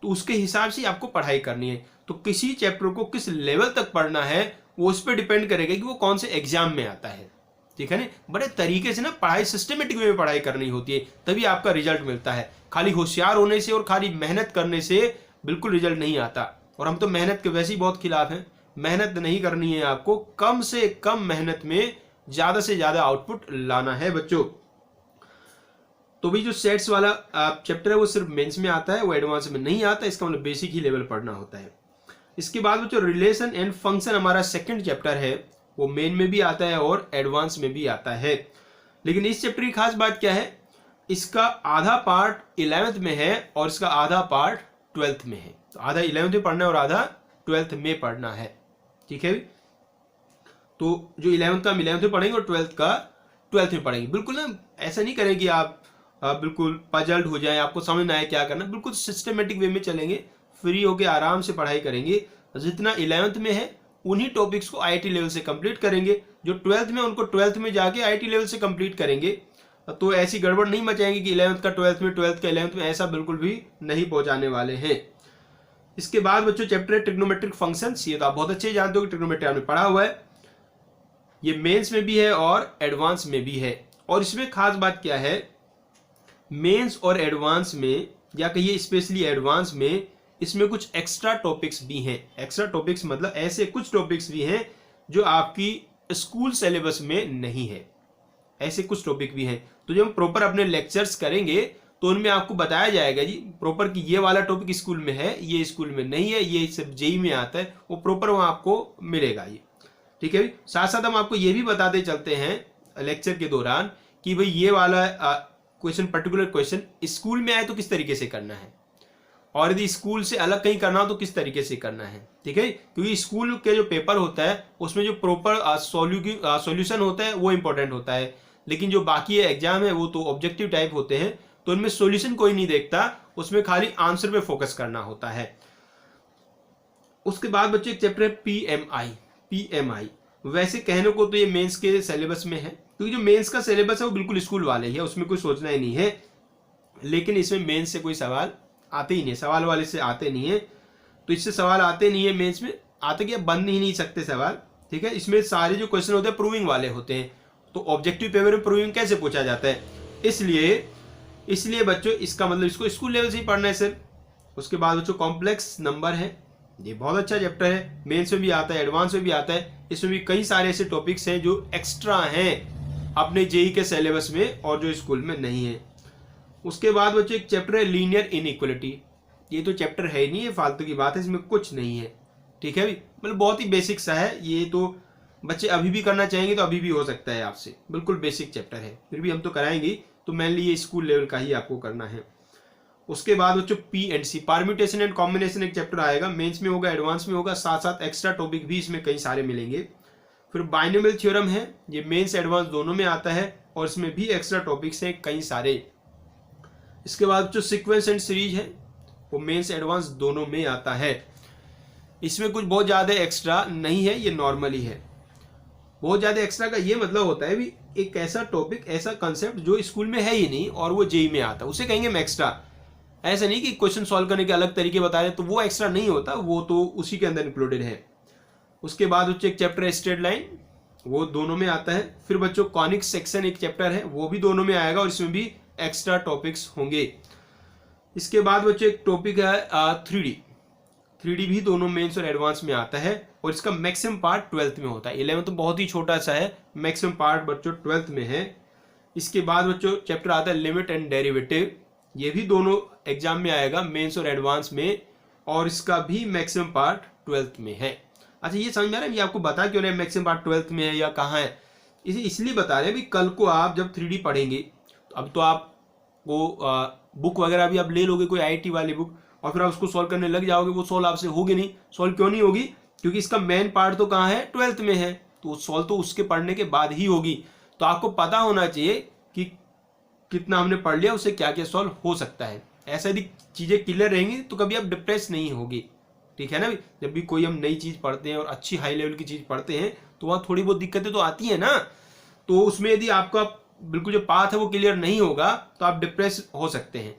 तो उसके हिसाब से आपको पढ़ाई करनी है। तो किसी चैप्टर को किस लेवल तक पढ़ना है वो उस पर डिपेंड करेगा कि वो कौन से एग्जाम में आता है। ठीक है ना, बड़े तरीके से ना पढ़ाई सिस्टमेटिक वे में पढ़ाई करनी होती है, तभी आपका रिजल्ट मिलता है। खाली होशियार होने से और खाली मेहनत करने से बिल्कुल रिजल्ट नहीं आता। और हम तो मेहनत के वैसे ही बहुत खिलाफ हैं। मेहनत नहीं करनी है आपको, कम से कम मेहनत में ज़्यादा से ज़्यादा आउटपुट लाना है बच्चों। तो भी जो सेट्स वाला चैप्टर है वो सिर्फ मेंस में आता है, वो एडवांस में नहीं आता। इसका मतलब बेसिक ही लेवल पढ़ना होता है। इसके बाद जो रिलेशन एंड फंक्शन हमारा सेकंड चैप्टर है वो मेन में भी आता है और एडवांस में भी आता है। लेकिन इस चैप्टर की खास बात क्या है, इसका आधा पार्ट 11th में है और इसका आधा पार्ट 12th में है। तो आधा 11th में पढ़ना है और आधा 12th में पढ़ना है। ठीक है, तो जो 11th का हम 11th में पढ़ेंगे और 12th का 12th में पढ़ेंगे। बिल्कुल ना ऐसा नहीं करें कि आप बिल्कुल पजल्ड हो जाए, आपको समझ ना आए क्या करना। बिल्कुल सिस्टमेटिक वे में चलेंगे, फ्री होके आराम से पढ़ाई करेंगे। जितना 11th में है उन्हीं टॉपिक्स को आईआईटी लेवल से कंप्लीट करेंगे, जो 12th में उनको 12th में जाके आईआईटी लेवल से कंप्लीट करेंगे। तो ऐसी गड़बड़ नहीं मचाएंगे कि 11th का 12th में, 12th का 11th में, ऐसा बिल्कुल भी नहीं पहुंचाने वाले हैं। इसके बाद बच्चों चैप्टर है ट्रिग्नोमेट्रिक फंक्शंस। ये तो आप बहुत अच्छे ही जानते हो कि ट्रिग्नोमेट्री आपने पढ़ा हुआ है। ये मेंस में भी है और एडवांस में भी है। और इसमें खास बात क्या है, मेंस और एडवांस में, या कहिए स्पेशली एडवांस में, इसमें कुछ एक्स्ट्रा टॉपिक्स भी हैं। एक्स्ट्रा टॉपिक्स मतलब ऐसे कुछ टॉपिक्स भी हैं जो आपकी स्कूल सिलेबस में नहीं है। ऐसे कुछ टॉपिक भी हैं। तो जब हम प्रॉपर अपने लेक्चर्स करेंगे तो उनमें आपको बताया जाएगा जी प्रॉपर कि ये वाला टॉपिक स्कूल में है, ये स्कूल में नहीं है, ये सब जेई में आता है, वो प्रॉपर वहाँ आपको मिलेगा ये। ठीक है, साथ साथ हम आपको ये भी बताते चलते हैं लेक्चर के दौरान कि भाई ये वाला क्वेश्चन, पर्टिकुलर क्वेश्चन स्कूल में आए तो किस तरीके से करना है, और यदि स्कूल से अलग कहीं करना हो तो किस तरीके से करना है। ठीक है, क्योंकि स्कूल के जो पेपर होता है उसमें जो प्रॉपर सॉल्यूशन होता है वो इंपॉर्टेंट होता है। लेकिन जो बाकी एग्जाम है वो तो ऑब्जेक्टिव टाइप होते हैं, तो उनमें सॉल्यूशन कोई नहीं देखता, उसमें खाली आंसर पे फोकस करना होता है। उसके बाद बच्चों एक चैप्टर है पीएमआई। वैसे कहने को तो ये मेंस के सिलेबस में है, क्योंकि जो मेंस का सिलेबस है वो बिल्कुल स्कूल वाले ही है, उसमें कोई सोचना ही नहीं है। लेकिन इसमें मेंस से कोई सवाल आते ही नहीं, सवाल वाले से आते नहीं है। तो इससे सवाल आते नहीं है, मेंस में आते क्या, बन ही नहीं सकते सवाल। ठीक है, इसमें सारे जो क्वेश्चन होते हैं प्रूविंग वाले होते हैं। तो ऑब्जेक्टिव पेपर में प्रूविंग कैसे पूछा जाता है, इसलिए बच्चों इसका मतलब इसको स्कूल लेवल से ही पढ़ना है सिर्फ। उसके बाद बच्चों कॉम्प्लेक्स नंबर है, ये बहुत अच्छा चैप्टर है, मेंस में भी आता है, एडवांस में भी आता है। इसमें भी कई सारे ऐसे टॉपिक्स हैं जो एक्स्ट्रा हैं अपने जेई के सिलेबस में और जो स्कूल में नहीं है। उसके बाद बच्चों एक चैप्टर है लीनियर इनइक्वलिटी। ये तो चैप्टर है ही नहीं, ये फालतू की बात है, इसमें कुछ नहीं है। ठीक है, मतलब बहुत ही बेसिक सा है ये, तो बच्चे अभी भी करना चाहेंगे तो अभी भी हो सकता है आपसे, बिल्कुल बेसिक चैप्टर है, फिर भी हम तो कराएंगे। तो मेनली ये स्कूल लेवल का ही आपको करना है। उसके बाद बच्चों पीएनसी, परम्यूटेशन एंड कॉम्बिनेशन, एक चैप्टर आएगा, मेंस में होगा, एडवांस में होगा, साथ साथ एक्स्ट्रा टॉपिक भी इसमें कई सारे मिलेंगे। फिर बाइनोमियल थ्योरम है, ये मेंस एडवांस दोनों में आता है और इसमें भी एक्स्ट्रा टॉपिक्स हैं कई सारे। इसके बाद जो सीक्वेंस एंड सीरीज है वो मेंस एडवांस दोनों में आता है। इसमें कुछ बहुत ज़्यादा एक्स्ट्रा नहीं है, ये नॉर्मल ही है। बहुत ज़्यादा एक्स्ट्रा का ये मतलब होता है भी एक ऐसा टॉपिक, ऐसा कंसेप्ट जो स्कूल में है ही नहीं और वो जेई में आता है, उसे कहेंगे हम एक्स्ट्रा। ऐसा नहीं कि क्वेश्चन सॉल्व करने के अलग तरीके बता रहे तो वो एक्स्ट्रा नहीं होता, वो तो उसी के अंदर इंक्लूडेड है। उसके बाद बच्चों एक चैप्टर है स्ट्रेट लाइन, वो दोनों में आता है। फिर बच्चों कॉनिक सेक्शन एक चैप्टर है, वो भी दोनों में आएगा और इसमें भी एक्स्ट्रा टॉपिक्स होंगे। इसके बाद बच्चों एक टॉपिक है 3D भी दोनों मेंस और एडवांस में आता है और इसका मैक्सिमम पार्ट 12th में होता है। 11th तो बहुत ही छोटा सा है, मैक्सिमम पार्ट बच्चों 12th में है। इसके बाद बच्चों चैप्टर आता है लिमिट एंड डेरिवेटिव, ये भी दोनों एग्जाम में आएगा, मेंस और एडवांस में, और इसका भी मैक्सिमम पार्ट 12th में है। अच्छा ये समझ में आ रहा है ये आपको बता क्यों रहे मैक्सिमम पार्ट 12th में है या कहाँ है, इसे इसलिए बता रहे हैं भी कल को आप जब 3D पढ़ेंगे, अब तो आप वो बुक वगैरह भी आप ले लोगे कोई आईआईटी वाली बुक और फिर आप उसको सॉल्व करने लग जाओगे, वो सॉल्व आपसे होगी नहीं। सॉल्व क्यों नहीं होगी, क्योंकि इसका मेन पार्ट तो कहाँ है, 12th में है, तो सॉल्व तो उसके पढ़ने के बाद ही होगी। तो आपको पता होना चाहिए कि कितना हमने पढ़ लिया, उससे क्या क्या सॉल्व हो सकता है। ऐसा यदि चीज़ें क्लियर रहेंगी तो कभी आप डिप्रेस नहीं होगी। ठीक है ना, जब भी कोई हम नई चीज़ पढ़ते हैं और अच्छी हाई लेवल की चीज़ पढ़ते हैं तो वहाँ थोड़ी बहुत दिक्कतें तो आती है ना, तो उसमें यदि आपका बिल्कुल जो पाथ है वो क्लियर नहीं होगा तो आप डिप्रेस हो सकते हैं,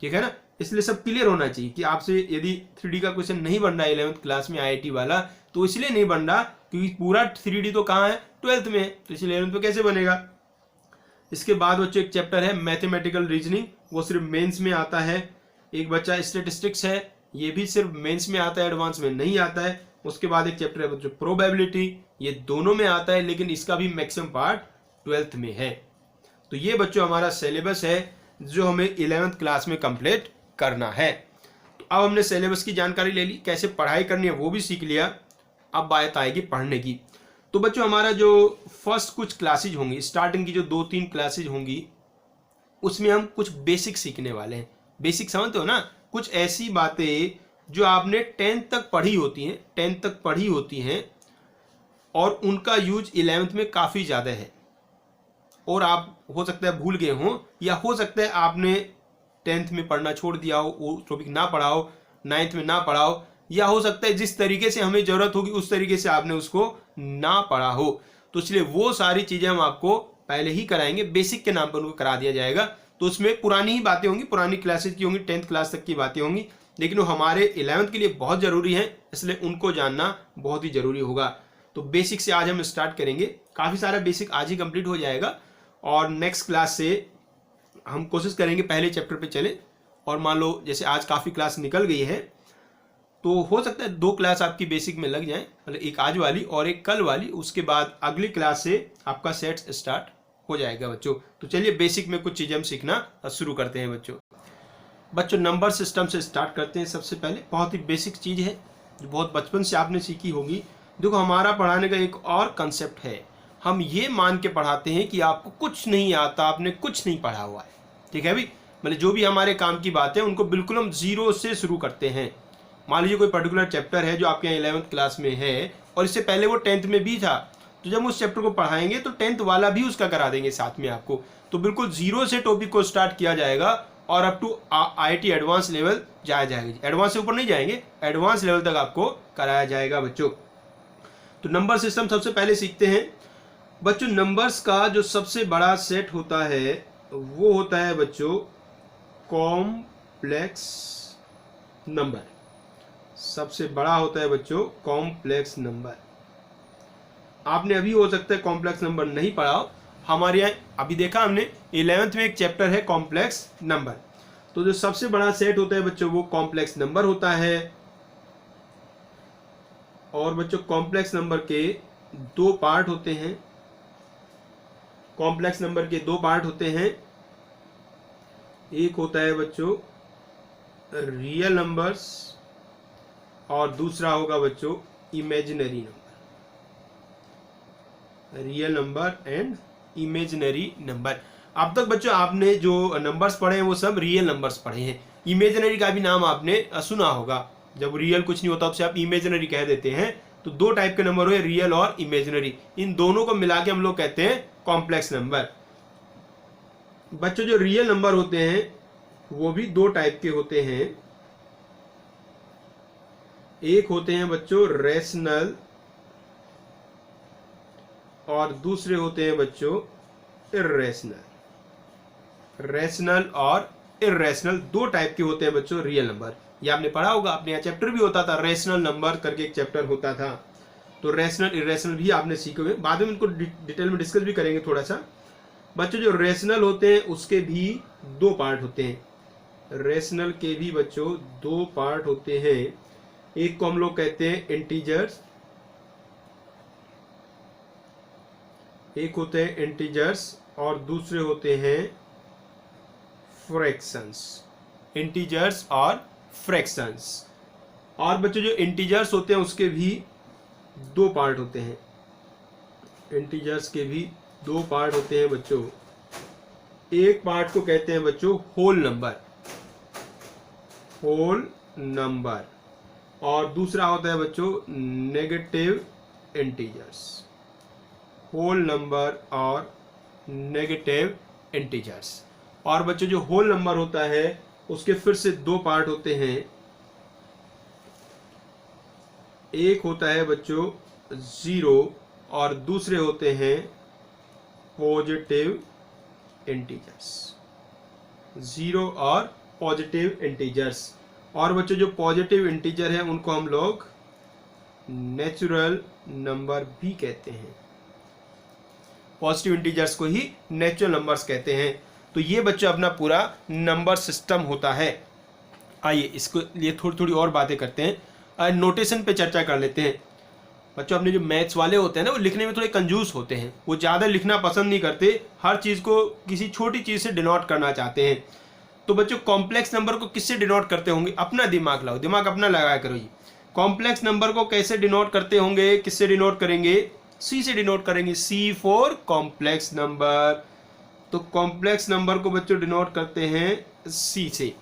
ठीक है ना। इसलिए सब क्लियर होना चाहिए कि आपसे यदि 3D का क्वेश्चन नहीं बन रहा है 11th क्लास में IIT वाला, तो इसलिए नहीं बन रहा क्योंकि पूरा 3D तो कहाँ है, 12th में है, तो इसलिए 11th में कैसे बनेगा। इसके बाद बच्चों एक चैप्टर है मैथमेटिकल रीजनिंग, वो सिर्फ मेंस में आता है। एक बच्चा स्टेटिस्टिक्स है, ये भी सिर्फ मेंस में आता है, एडवांस में नहीं आता है। उसके बाद एक चैप्टर है बच्चों प्रोबेबिलिटी, ये दोनों में आता है लेकिन इसका भी मैक्सिमम पार्ट 12th में है। तो ये बच्चों हमारा सिलेबस है जो हमें 11th क्लास में कंप्लीट करना है। तो अब हमने सिलेबस की जानकारी ले ली, कैसे पढ़ाई करनी है वो भी सीख लिया। अब बात आएगी पढ़ने की। तो बच्चों हमारा जो फर्स्ट कुछ क्लासेज होंगी, स्टार्टिंग की जो 2-3 क्लासेज होंगी, उसमें हम कुछ बेसिक सीखने वाले हैं। बेसिक समझते हो ना, कुछ ऐसी बातें जो आपने 10th तक पढ़ी होती हैं, 10th तक पढ़ी होती हैं और उनका यूज 11th में काफ़ी ज़्यादा है, और आप हो सकता है भूल गए हों, या हो सकता है आपने 10th में पढ़ना छोड़ दिया हो, वो टॉपिक ना पढ़ा हो, 9th में ना पढ़ा हो, या हो सकता है जिस तरीके से हमें ज़रूरत होगी उस तरीके से आपने उसको ना पढ़ा हो। तो इसलिए वो सारी चीज़ें हम आपको पहले ही कराएंगे, बेसिक के नाम पर उनको करा दिया जाएगा। तो उसमें पुरानी ही बातें होंगी, पुरानी क्लासेज की होंगी, 10th क्लास तक की बातें होंगी, लेकिन वो हमारे 11th के लिए बहुत ज़रूरी है, इसलिए उनको जानना बहुत ही ज़रूरी होगा। तो बेसिक से आज हम स्टार्ट करेंगे, काफ़ी सारा बेसिक आज ही कंप्लीट हो जाएगा, और नेक्स्ट क्लास से हम कोशिश करेंगे पहले चैप्टर पे चले। और मान लो जैसे आज काफ़ी क्लास निकल गई है, तो हो सकता है 2 क्लास आपकी बेसिक में लग जाए, मतलब एक आज वाली और एक कल वाली। उसके बाद अगली क्लास से आपका सेट स्टार्ट हो जाएगा बच्चों। तो चलिए बेसिक में कुछ चीज़ें हम सीखना शुरू करते हैं बच्चों नंबर सिस्टम से स्टार्ट करते हैं। सबसे पहले बहुत ही बेसिक चीज़ है जो बहुत बचपन से आपने सीखी होगी। देखो हमारा पढ़ाने का एक और कंसेप्ट है, हम ये मान के पढ़ाते हैं कि आपको कुछ नहीं आता, आपने कुछ नहीं पढ़ा हुआ है, ठीक है भाई। मतलब जो भी हमारे काम की बात है उनको बिल्कुल हम जीरो से शुरू करते हैं। मान लीजिए कोई पर्टिकुलर चैप्टर है जो आपके यहाँ 11th क्लास में है और इससे पहले वो 10th में भी था, तो जब उस चैप्टर को पढ़ाएंगे तो 10th वाला भी उसका करा देंगे साथ में आपको। तो बिल्कुल जीरो से टॉपिक को स्टार्ट किया जाएगा और up to IIT advance level जाया जाएगा। एडवांस से ऊपर नहीं जाएंगे, एडवांस लेवल तक आपको कराया जाएगा बच्चों। तो नंबर सिस्टम सबसे पहले सीखते हैं बच्चों। नंबर्स का जो सबसे बड़ा सेट होता है वो होता है बच्चों कॉम्प्लेक्स नंबर। सबसे बड़ा होता है बच्चों कॉम्प्लेक्स नंबर। आपने अभी हो सकता है कॉम्प्लेक्स नंबर नहीं पढ़ा हो, हमारे यहाँ अभी देखा हमने 11th में एक चैप्टर है कॉम्प्लेक्स नंबर। तो जो सबसे बड़ा सेट होता है बच्चों वो कॉम्प्लेक्स नंबर होता है। और बच्चों कॉम्प्लेक्स नंबर के 2 पार्ट होते हैं। कॉम्प्लेक्स नंबर के 2 पार्ट होते हैं। एक होता है बच्चों रियल नंबर्स और दूसरा होगा बच्चों imaginary number. Real number and imaginary number. अब तक बच्चों आपने जो नंबर्स पढ़े हैं वो सब रियल नंबर्स पढ़े हैं। इमेजिनरी का भी नाम आपने सुना होगा, जब रियल कुछ नहीं होता उससे आप इमेजिनरी कह देते हैं। तो 2 टाइप के नंबर हुए, रियल और इमेजिनरी। इन दोनों को मिला के हम लोग कहते हैं कॉम्प्लेक्स नंबर। बच्चों जो रियल नंबर होते हैं वो भी 2 टाइप के होते हैं। एक होते हैं बच्चों रेशनल और दूसरे होते हैं बच्चों इर्रेशनल। रेशनल और इर्रेशनल 2 टाइप के होते हैं बच्चों रियल नंबर। ये आपने पढ़ा होगा, अपने यहाँ चैप्टर भी होता था, रेशनल नंबर करके एक चैप्टर होता था। तो रेशनल इर्रेशनल भी आपने सीखे हुए, बाद में उनको डिटेल में डिस्कस भी करेंगे थोड़ा सा। बच्चों जो रेशनल होते हैं उसके भी 2 पार्ट होते हैं। रेशनल के भी बच्चों 2 पार्ट होते हैं। एक को हम लोग कहते हैं इंटीजर्स, एक होते हैं इंटीजर्स और दूसरे होते हैं फ्रैक्शंस। इंटीजर्स और फ्रैक्शंस। और बच्चों जो इंटीजर्स होते हैं उसके भी 2 पार्ट होते हैं। इंटीजर्स के भी 2 पार्ट होते हैं बच्चों। एक पार्ट को कहते हैं बच्चों होल नंबर, होल नंबर, और दूसरा होता है बच्चों नेगेटिव इंटीजर्स। होल नंबर और नेगेटिव इंटीजर्स। और बच्चों जो होल नंबर होता है उसके फिर से 2 पार्ट होते हैं। एक होता है बच्चों 0 और दूसरे होते हैं पॉजिटिव इंटीजर्स, 0 और पॉजिटिव इंटीजर्स। और बच्चों जो पॉजिटिव इंटीजर है उनको हम लोग नेचुरल नंबर भी कहते हैं, पॉजिटिव इंटीजर्स को ही नेचुरल नंबर्स कहते हैं। तो ये बच्चों अपना पूरा नंबर सिस्टम होता है। आइए इसको लिए थोड़ी थोड़ी और बातें करते हैं, नोटेशन पे चर्चा कर लेते हैं। बच्चों अपने जो मैथ्स वाले होते हैं ना वो लिखने में थोड़े कंजूस होते हैं, वो ज़्यादा लिखना पसंद नहीं करते, हर चीज़ को किसी छोटी चीज़ से डिनोट करना चाहते हैं। तो बच्चों कॉम्प्लेक्स नंबर को किससे डिनोट करते होंगे? अपना दिमाग लाओ, दिमाग अपना लगाया करो। ये कॉम्प्लेक्स नंबर को कैसे डिनोट करते होंगे, किससे डिनोट करेंगे? सी से डिनोट करेंगे, सी फॉर कॉम्प्लेक्स नंबर। तो कॉम्प्लेक्स नंबर को बच्चों डिनोट करते हैं सी से।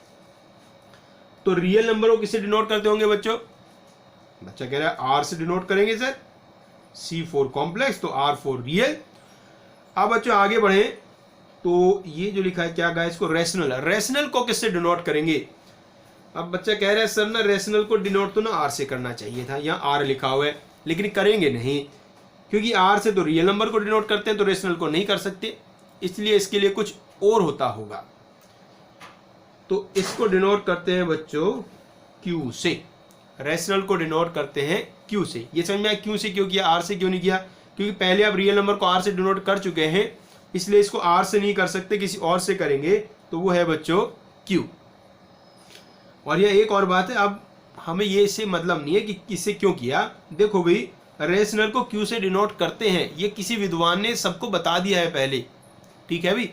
तो रियल नंबर को किससे डिनोट करते होंगे बच्चों? बच्चा कह रहा है आर से डिनोट करेंगे सर, सी फॉर कॉम्प्लेक्स तो आर फॉर रियल। अब बच्चों आगे बढ़े तो ये जो लिखा है क्या गाइस, इसको रेशनल, रेशनल को किससे डिनोट करेंगे? अब बच्चा कह रहा है सर ना रेशनल को डिनोट तो ना आर से करना चाहिए था, यहाँ आर लिखा हुआ है, लेकिन करेंगे नहीं क्योंकि आर से तो रियल नंबर को डिनोट करते हैं तो रेशनल को नहीं कर सकते, इसलिए इसके लिए कुछ और होता होगा। तो इसको डिनोट करते हैं बच्चों क्यू से, रेशनल को डिनोट करते हैं क्यू से। ये समझ में आया क्यू से क्यों किया, आर से क्यों नहीं किया? क्योंकि पहले आप रियल नंबर को आर से डिनोट कर चुके हैं, इसलिए इसको आर से नहीं कर सकते, किसी और से करेंगे, तो वो है बच्चों क्यू। और यह एक और बात है, अब हमें ये इससे मतलब नहीं है कि किससे क्यों किया। देखो भाई रेशनल को क्यू से डिनोट करते हैं, ये किसी विद्वान ने सबको बता दिया है पहले, ठीक है भाई।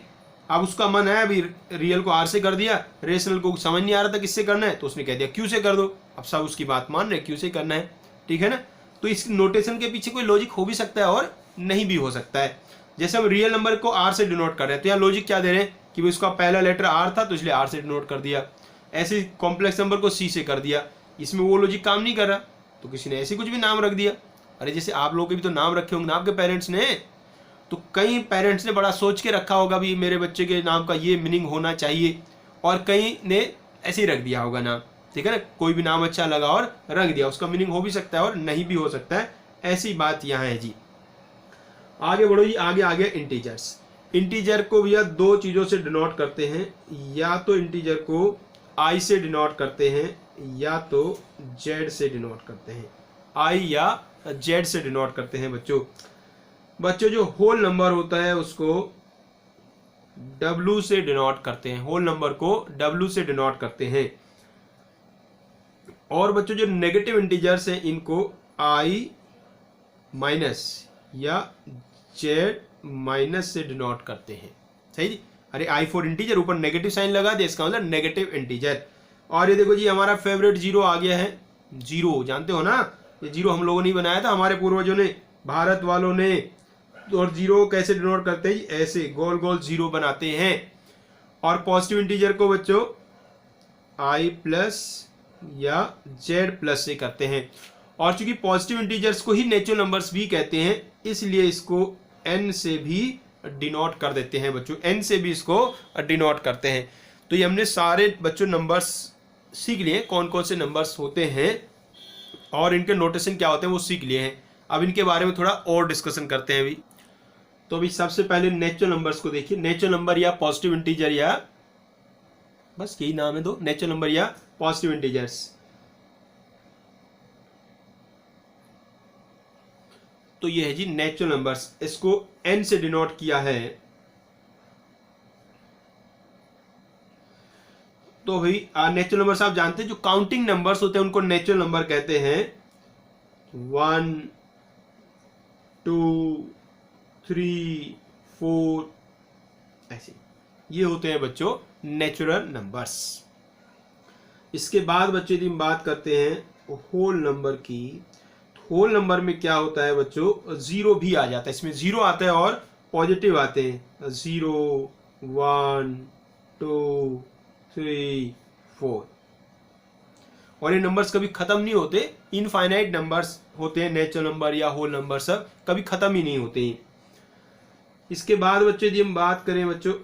अब उसका मन है अभी रियल को आर से कर दिया, रेशनल को समझ नहीं आ रहा था किससे करना है, तो उसने कह दिया क्यू से कर दो। अब सब उसकी बात मान रहे क्यू से करना है, ठीक है ना। तो इस नोटेशन के पीछे कोई लॉजिक हो भी सकता है और नहीं भी हो सकता है। जैसे हम रियल नंबर को आर से डिनोट कर रहे हैं तो यहाँ लॉजिक क्या दे रहे हैं कि उसका पहला लेटर आर था तो इसलिए आर से डिनोट कर दिया। ऐसे कॉम्प्लेक्स नंबर को सी से कर दिया, इसमें वो लॉजिक काम नहीं कर रहा तो किसी ने ऐसे कुछ भी नाम रख दिया। अरे जैसे आप लोगों के भी तो नाम रखे होंगे ना आपके पेरेंट्स ने, तो कई पेरेंट्स ने बड़ा सोच के रखा होगा भी मेरे बच्चे के नाम का ये मीनिंग होना चाहिए, और कई ने ऐसे ही रख दिया होगा नाम, ठीक है ना। कोई भी नाम अच्छा लगा और रख दिया, उसका मीनिंग हो भी सकता है और नहीं भी हो सकता है, ऐसी बात यहाँ है जी। आगे बढ़ो जी, आगे आ गया इंटीजर्स। इंटीजर को भैया दो चीज़ों से डिनोट करते हैं, या तो इंटीजर को आई से डिनोट करते हैं या तो जेड से डिनोट करते हैं, आई या जेड से डिनोट करते हैं बच्चों जो होल नंबर होता है उसको डब्लू से डिनोट करते हैं, होल नंबर को डब्लू से डिनोट करते हैं। और बच्चों जो नेगेटिव इंटीजर्स हैं इनको आई माइनस या जेड माइनस से डिनोट करते हैं, सही जी। अरे आई फॉर इंटीजर ऊपर नेगेटिव साइन लगा दे, इसका मतलब नेगेटिव इंटीजर। और ये देखो जी हमारा फेवरेट जीरो आ गया है, जीरो जानते हो ना, ये जीरो हम लोगों ने बनाया था, हमारे पूर्वजों ने, भारत वालों ने। और जीरो कैसे डिनोट करते हैं? ऐसे गोल गोल जीरो बनाते हैं। और पॉजिटिव इंटीजर को बच्चों आई प्लस या जेड प्लस से करते हैं। और चूंकि पॉजिटिव इंटीजर्स को ही नेचुरल नंबर्स भी कहते हैं, इसलिए इसको एन से भी डिनोट कर देते हैं बच्चों, एन से भी इसको डिनोट करते हैं। तो ये हमने सारे बच्चों नंबर्स सीख लिए, कौन कौन से नंबर्स होते हैं और इनके नोटेशन क्या होते हैं वो सीख लिए हैं। अब इनके बारे में थोड़ा और डिस्कशन करते हैं अभी। तो अभी सबसे पहले नेचुरल नंबर्स को देखिए। नेचुरल नंबर या पॉजिटिव इंटीजर, या बस यही नाम है दो, नेचुरल नंबर या पॉजिटिव इंटीजर्स। तो ये है जी नेचुरल नंबर्स, इसको एन से डिनोट किया है। तो भाई नेचुरल नंबर्स आप जानते हैं, जो काउंटिंग नंबर्स होते हैं उनको नेचुरल नंबर कहते हैं। 1 2 3 4 ऐसे ये होते हैं बच्चों नेचुरल नंबर्स। इसके बाद बच्चों यदि हम बात करते हैं होल नंबर की, होल नंबर में क्या होता है बच्चों, जीरो भी आ जाता है, इसमें जीरो आता है और पॉजिटिव आते हैं, 0 1 2 3 4। और ये नंबर्स कभी खत्म नहीं होते, इनफाइनाइट नंबर्स होते हैं नेचुरल नंबर या होल नंबर, सब कभी खत्म ही नहीं होते हैं। इसके बाद बच्चों यदि हम बात करें बच्चों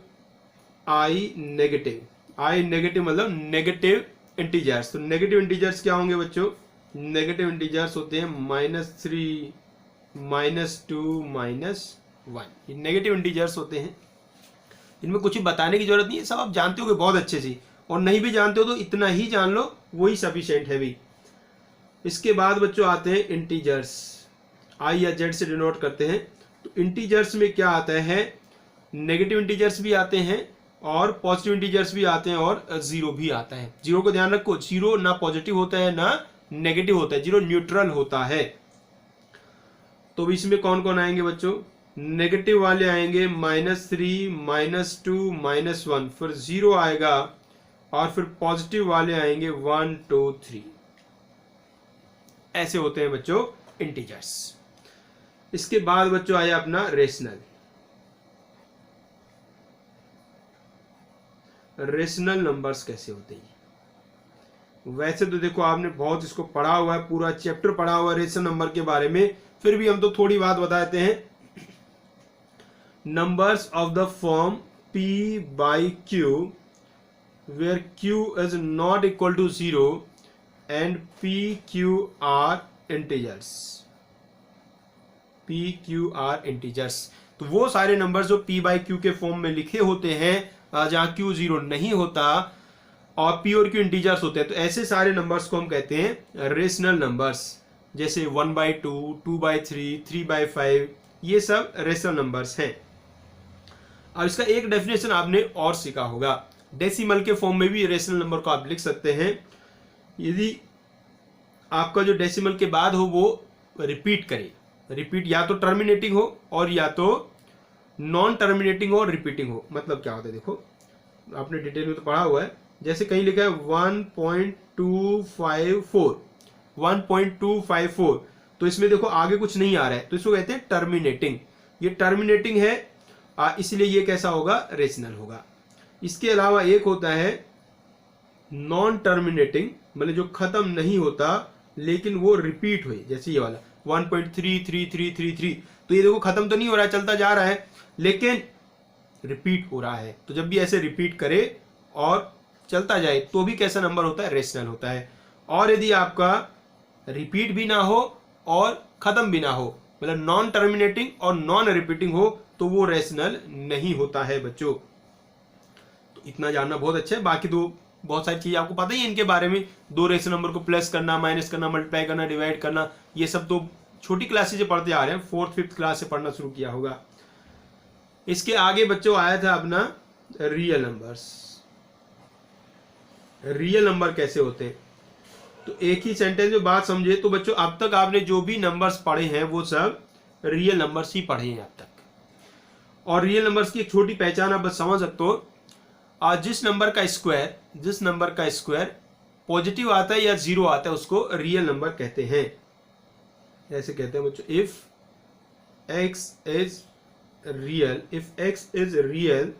आई नेगेटिव, आई नेगेटिव मतलब नेगेटिव इंटीजर्स। तो नेगेटिव इंटीजर्स क्या होंगे बच्चों? नेगेटिव इंटीजर्स होते हैं -3 -2 -1। 1। ये नेगेटिव इंटीजर्स होते हैं, इनमें कुछ बताने की जरूरत नहीं है, सब आप जानते हो बहुत अच्छे से, और नहीं भी जानते हो तो इतना ही जान लो वही सफिशिएंट है भी। इसके बाद बच्चों आते हैं इंटीजर्स, आई या जेड से डिनोट करते हैं। तो इंटीजर्स में क्या आता है, नेगेटिव इंटीजर्स भी आते हैं और पॉजिटिव इंटीजर्स भी आते हैं और जीरो भी आता है। जीरो को ध्यान रखो, जीरो ना पॉजिटिव होता है ना नेगेटिव होता है, जीरो न्यूट्रल होता है। तो इसमें कौन कौन आएंगे बच्चों, नेगेटिव वाले आएंगे -3, -2, -1, फिर जीरो आएगा, और फिर पॉजिटिव वाले आएंगे 1, 2, 3। ऐसे होते हैं बच्चों इंटीजर्स। इसके बाद बच्चों आया अपना रेशनल। रेशनल नंबर्स कैसे होते हैं, वैसे तो देखो आपने बहुत इसको पढ़ा हुआ है, पूरा चैप्टर पढ़ा हुआ है रेशनल नंबर के बारे में, फिर भी हम तो थोड़ी बात बताते हैं। Numbers of the form p by q where q is not equal to 0 and p q are integers, p q are integers। तो वो सारे नंबर जो p by q के फॉर्म में लिखे होते हैं, जहां q 0 नहीं होता और p और q इंटीजर्स होते हैं, तो ऐसे सारे नंबर्स को हम कहते हैं रेशनल नंबर्स। जैसे 1/2, 2/3, 3/5, ये सब रेशनल नंबर्स हैं। अब इसका एक डेफिनेशन आपने और सीखा होगा, डेसिमल के फॉर्म में भी रेशनल नंबर को आप लिख सकते हैं, यदि आपका जो डेसिमल के बाद हो वो रिपीट करे। रिपीट या तो टर्मिनेटिंग हो और या तो नॉन टर्मिनेटिंग हो और रिपीटिंग हो। मतलब क्या होता है देखो, आपने डिटेल में तो पढ़ा हुआ है, जैसे कहीं लिखा है 1.254, 1.254, तो इसमें देखो आगे कुछ नहीं आ रहा है, तो इसको कहते हैं टर्मिनेटिंग। ये टर्मिनेटिंग है, इसलिए ये कैसा होगा, रेशनल होगा। इसके अलावा एक होता है नॉन टर्मिनेटिंग, मतलब जो खत्म नहीं होता लेकिन वो रिपीट हुई, जैसे ये वाला 1.333333, तो ये देखो खत्म तो नहीं हो रहा है, चलता जा रहा है लेकिन रिपीट हो रहा है। तो जब भी ऐसे रिपीट करे और चलता जाए तो भी कैसा नंबर होता है, रेशनल होता है। और यदि आपका रिपीट भी ना हो और खत्म भी ना हो, मतलब नॉन टर्मिनेटिंग और नॉन रिपीटिंग हो, तो वो रेशनल नहीं होता है बच्चों। तो इतना जानना बहुत अच्छा है, बाकी तो बहुत सारी चीजें आपको पता ही है इनके बारे में। दो रेशनल नंबर को प्लस करना, माइनस करना, मल्टीप्लाई करना, डिवाइड करना, ये सब तो छोटी क्लासेस से पढ़ते आ रहे हैं, 4th 5th क्लास से पढ़ना शुरू किया होगा। इसके आगे बच्चों आया था अपना रियल नंबर्स। रियल नंबर कैसे होते हैं, तो एक ही सेंटेंस में बात समझे तो बच्चों अब तक आपने जो भी नंबर्स पढ़े हैं वो सब रियल नंबर्स ही पढ़े हैं अब तक। और रियल नंबर्स की एक छोटी पहचान आप बस समझ सकते हो, जिस नंबर का स्क्वायर पॉजिटिव आता है या जीरो आता है उसको रियल नंबर कहते हैं। ऐसे कहते हैं बच्चों, if x is real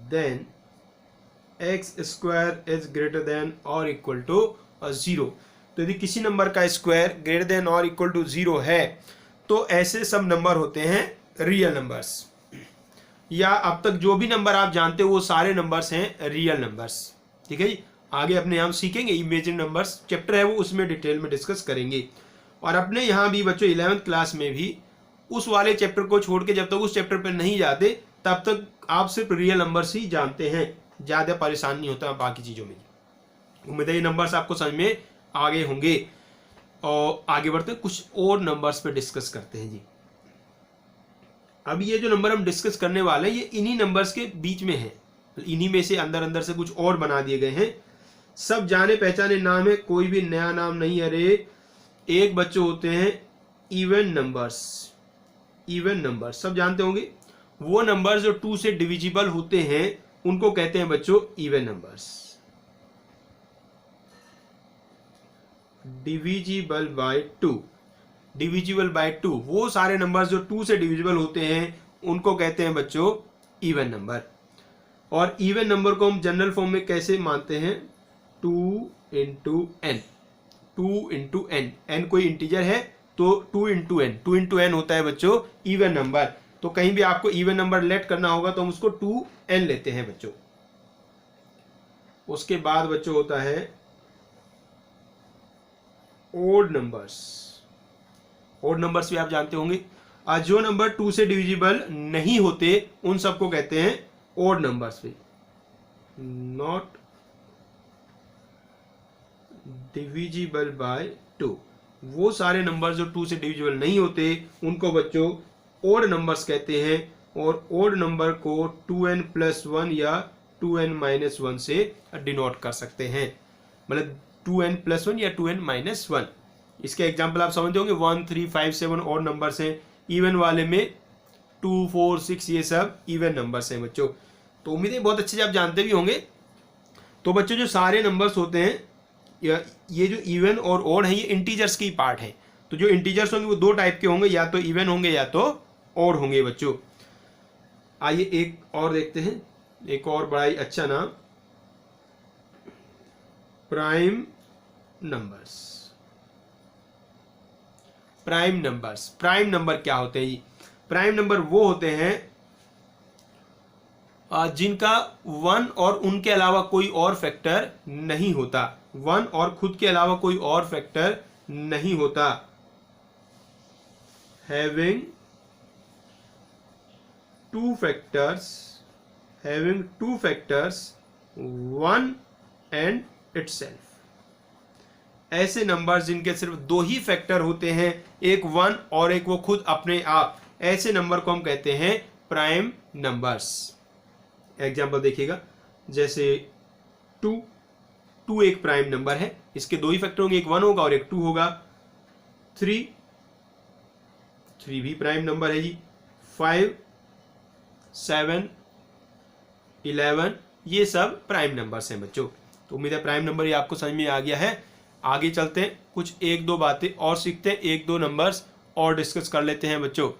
then x square is greater than और इक्वल टू 0। तो यदि किसी नंबर का स्क्वायर ग्रेटर देन और इक्वल टू 0 है तो ऐसे सब नंबर होते हैं रियल नंबर्स। या अब तक जो भी नंबर आप जानते हो वो सारे नंबर्स हैं रियल नंबर्स। ठीक है जी, आगे अपने हम सीखेंगे इमेजिन नंबर्स चैप्टर है वो, उसमें डिटेल में डिस्कस करेंगे। और अपने यहाँ भी बच्चों 11th क्लास में भी उस वाले चैप्टर को छोड़ के जब तक उस चैप्टर पर नहीं जाते तब तक आप सिर्फ रियल नंबर्स ही जानते हैं, ज़्यादा परेशान नहीं होता बाकी चीज़ों में। उम्मीद है ये नंबर्स आपको समझ में आगे होंगे। और आगे बढ़ते हैं, कुछ और नंबर्स पे डिस्कस करते हैं जी। अब ये जो नंबर हम डिस्कस करने वाले हैं ये इन्हीं नंबर्स के बीच में है, इन्हीं में से अंदर अंदर से कुछ और बना दिए गए हैं। सब जाने पहचाने नाम है, कोई भी नया नाम नहीं। अरे एक बच्चों होते हैं इवन नंबर्स। इवन नंबर्स सब जानते होंगे, वो नंबर जो 2 से डिविजिबल होते हैं उनको कहते हैं बच्चों even numbers. Divisible by 2, divisible by 2, वो सारे नंबर्स जो 2 से डिविजिबल होते हैं उनको कहते हैं बच्चों इवन नंबर। और इवन नंबर को हम जनरल फॉर्म में कैसे मानते हैं, 2 into n, 2 into n, n कोई इंटीजर है तो 2 into n, 2 into n होता है बच्चों इवन नंबर। तो कहीं भी आपको इवन नंबर लेट करना होगा तो हम उसको 2n लेते हैं बच्चों। उसके बाद बच्चों होता है ओड नंबर्स। ओड नंबर्स भी आप जानते होंगे, जो नंबर 2 से डिविजिबल नहीं होते उन सबको कहते हैं ओड नंबर्स भी, नॉट डिविजिबल बाय 2। वो सारे नंबर जो 2 से डिविजिबल नहीं होते उनको बच्चों ओड नंबर्स कहते हैं, और ओड नंबर को 2n+1 या 2n-1 से डिनोट कर सकते हैं, मतलब 2n+1 या 2n-1। इसके एग्जाम्पल आप समझते होंगे, 1, 3, 5, 7 ओड नंबर्स हैं। इवन वाले में 2, 4, 6 ये सब इवन नंबर्स हैं बच्चों। तो उम्मीद है बहुत अच्छे से आप जानते भी होंगे। तो बच्चों जो सारे नंबर्स होते हैं, ये जो इवन और ओड है, ये इंटीजर्स की पार्ट है। तो जो इंटीजर्स होंगे वो दो टाइप के होंगे, या तो इवन होंगे या तो ओड होंगे बच्चों। आइए एक और देखते हैं, एक और बड़ा ही अच्छा नाम, prime numbers. Prime numbers, prime number क्या होते हैं? प्राइम नंबर वो होते हैं जिनका 1 और उनके अलावा कोई और फैक्टर नहीं होता। 1 और खुद के अलावा कोई और फैक्टर नहीं होता। Having two factors 1 and itself. ऐसे नंबर जिनके सिर्फ दो ही फैक्टर होते हैं, एक 1 और एक वो खुद अपने आप, ऐसे नंबर को हम कहते हैं प्राइम नंबर्स। एग्जाम्पल देखिएगा, जैसे 2 एक प्राइम नंबर है, इसके दो ही फैक्टर होंगे, एक 1 होगा और एक 2 होगा। 3 भी प्राइम नंबर है जी। 5, 7, 11 ये सब प्राइम नंबर्स हैं बच्चों। तो उम्मीद है प्राइम नंबर ये आपको समझ में आ गया है। आगे चलते हैं, कुछ एक दो बातें और सीखते हैं, एक दो नंबर्स और डिस्कस कर लेते हैं बच्चों।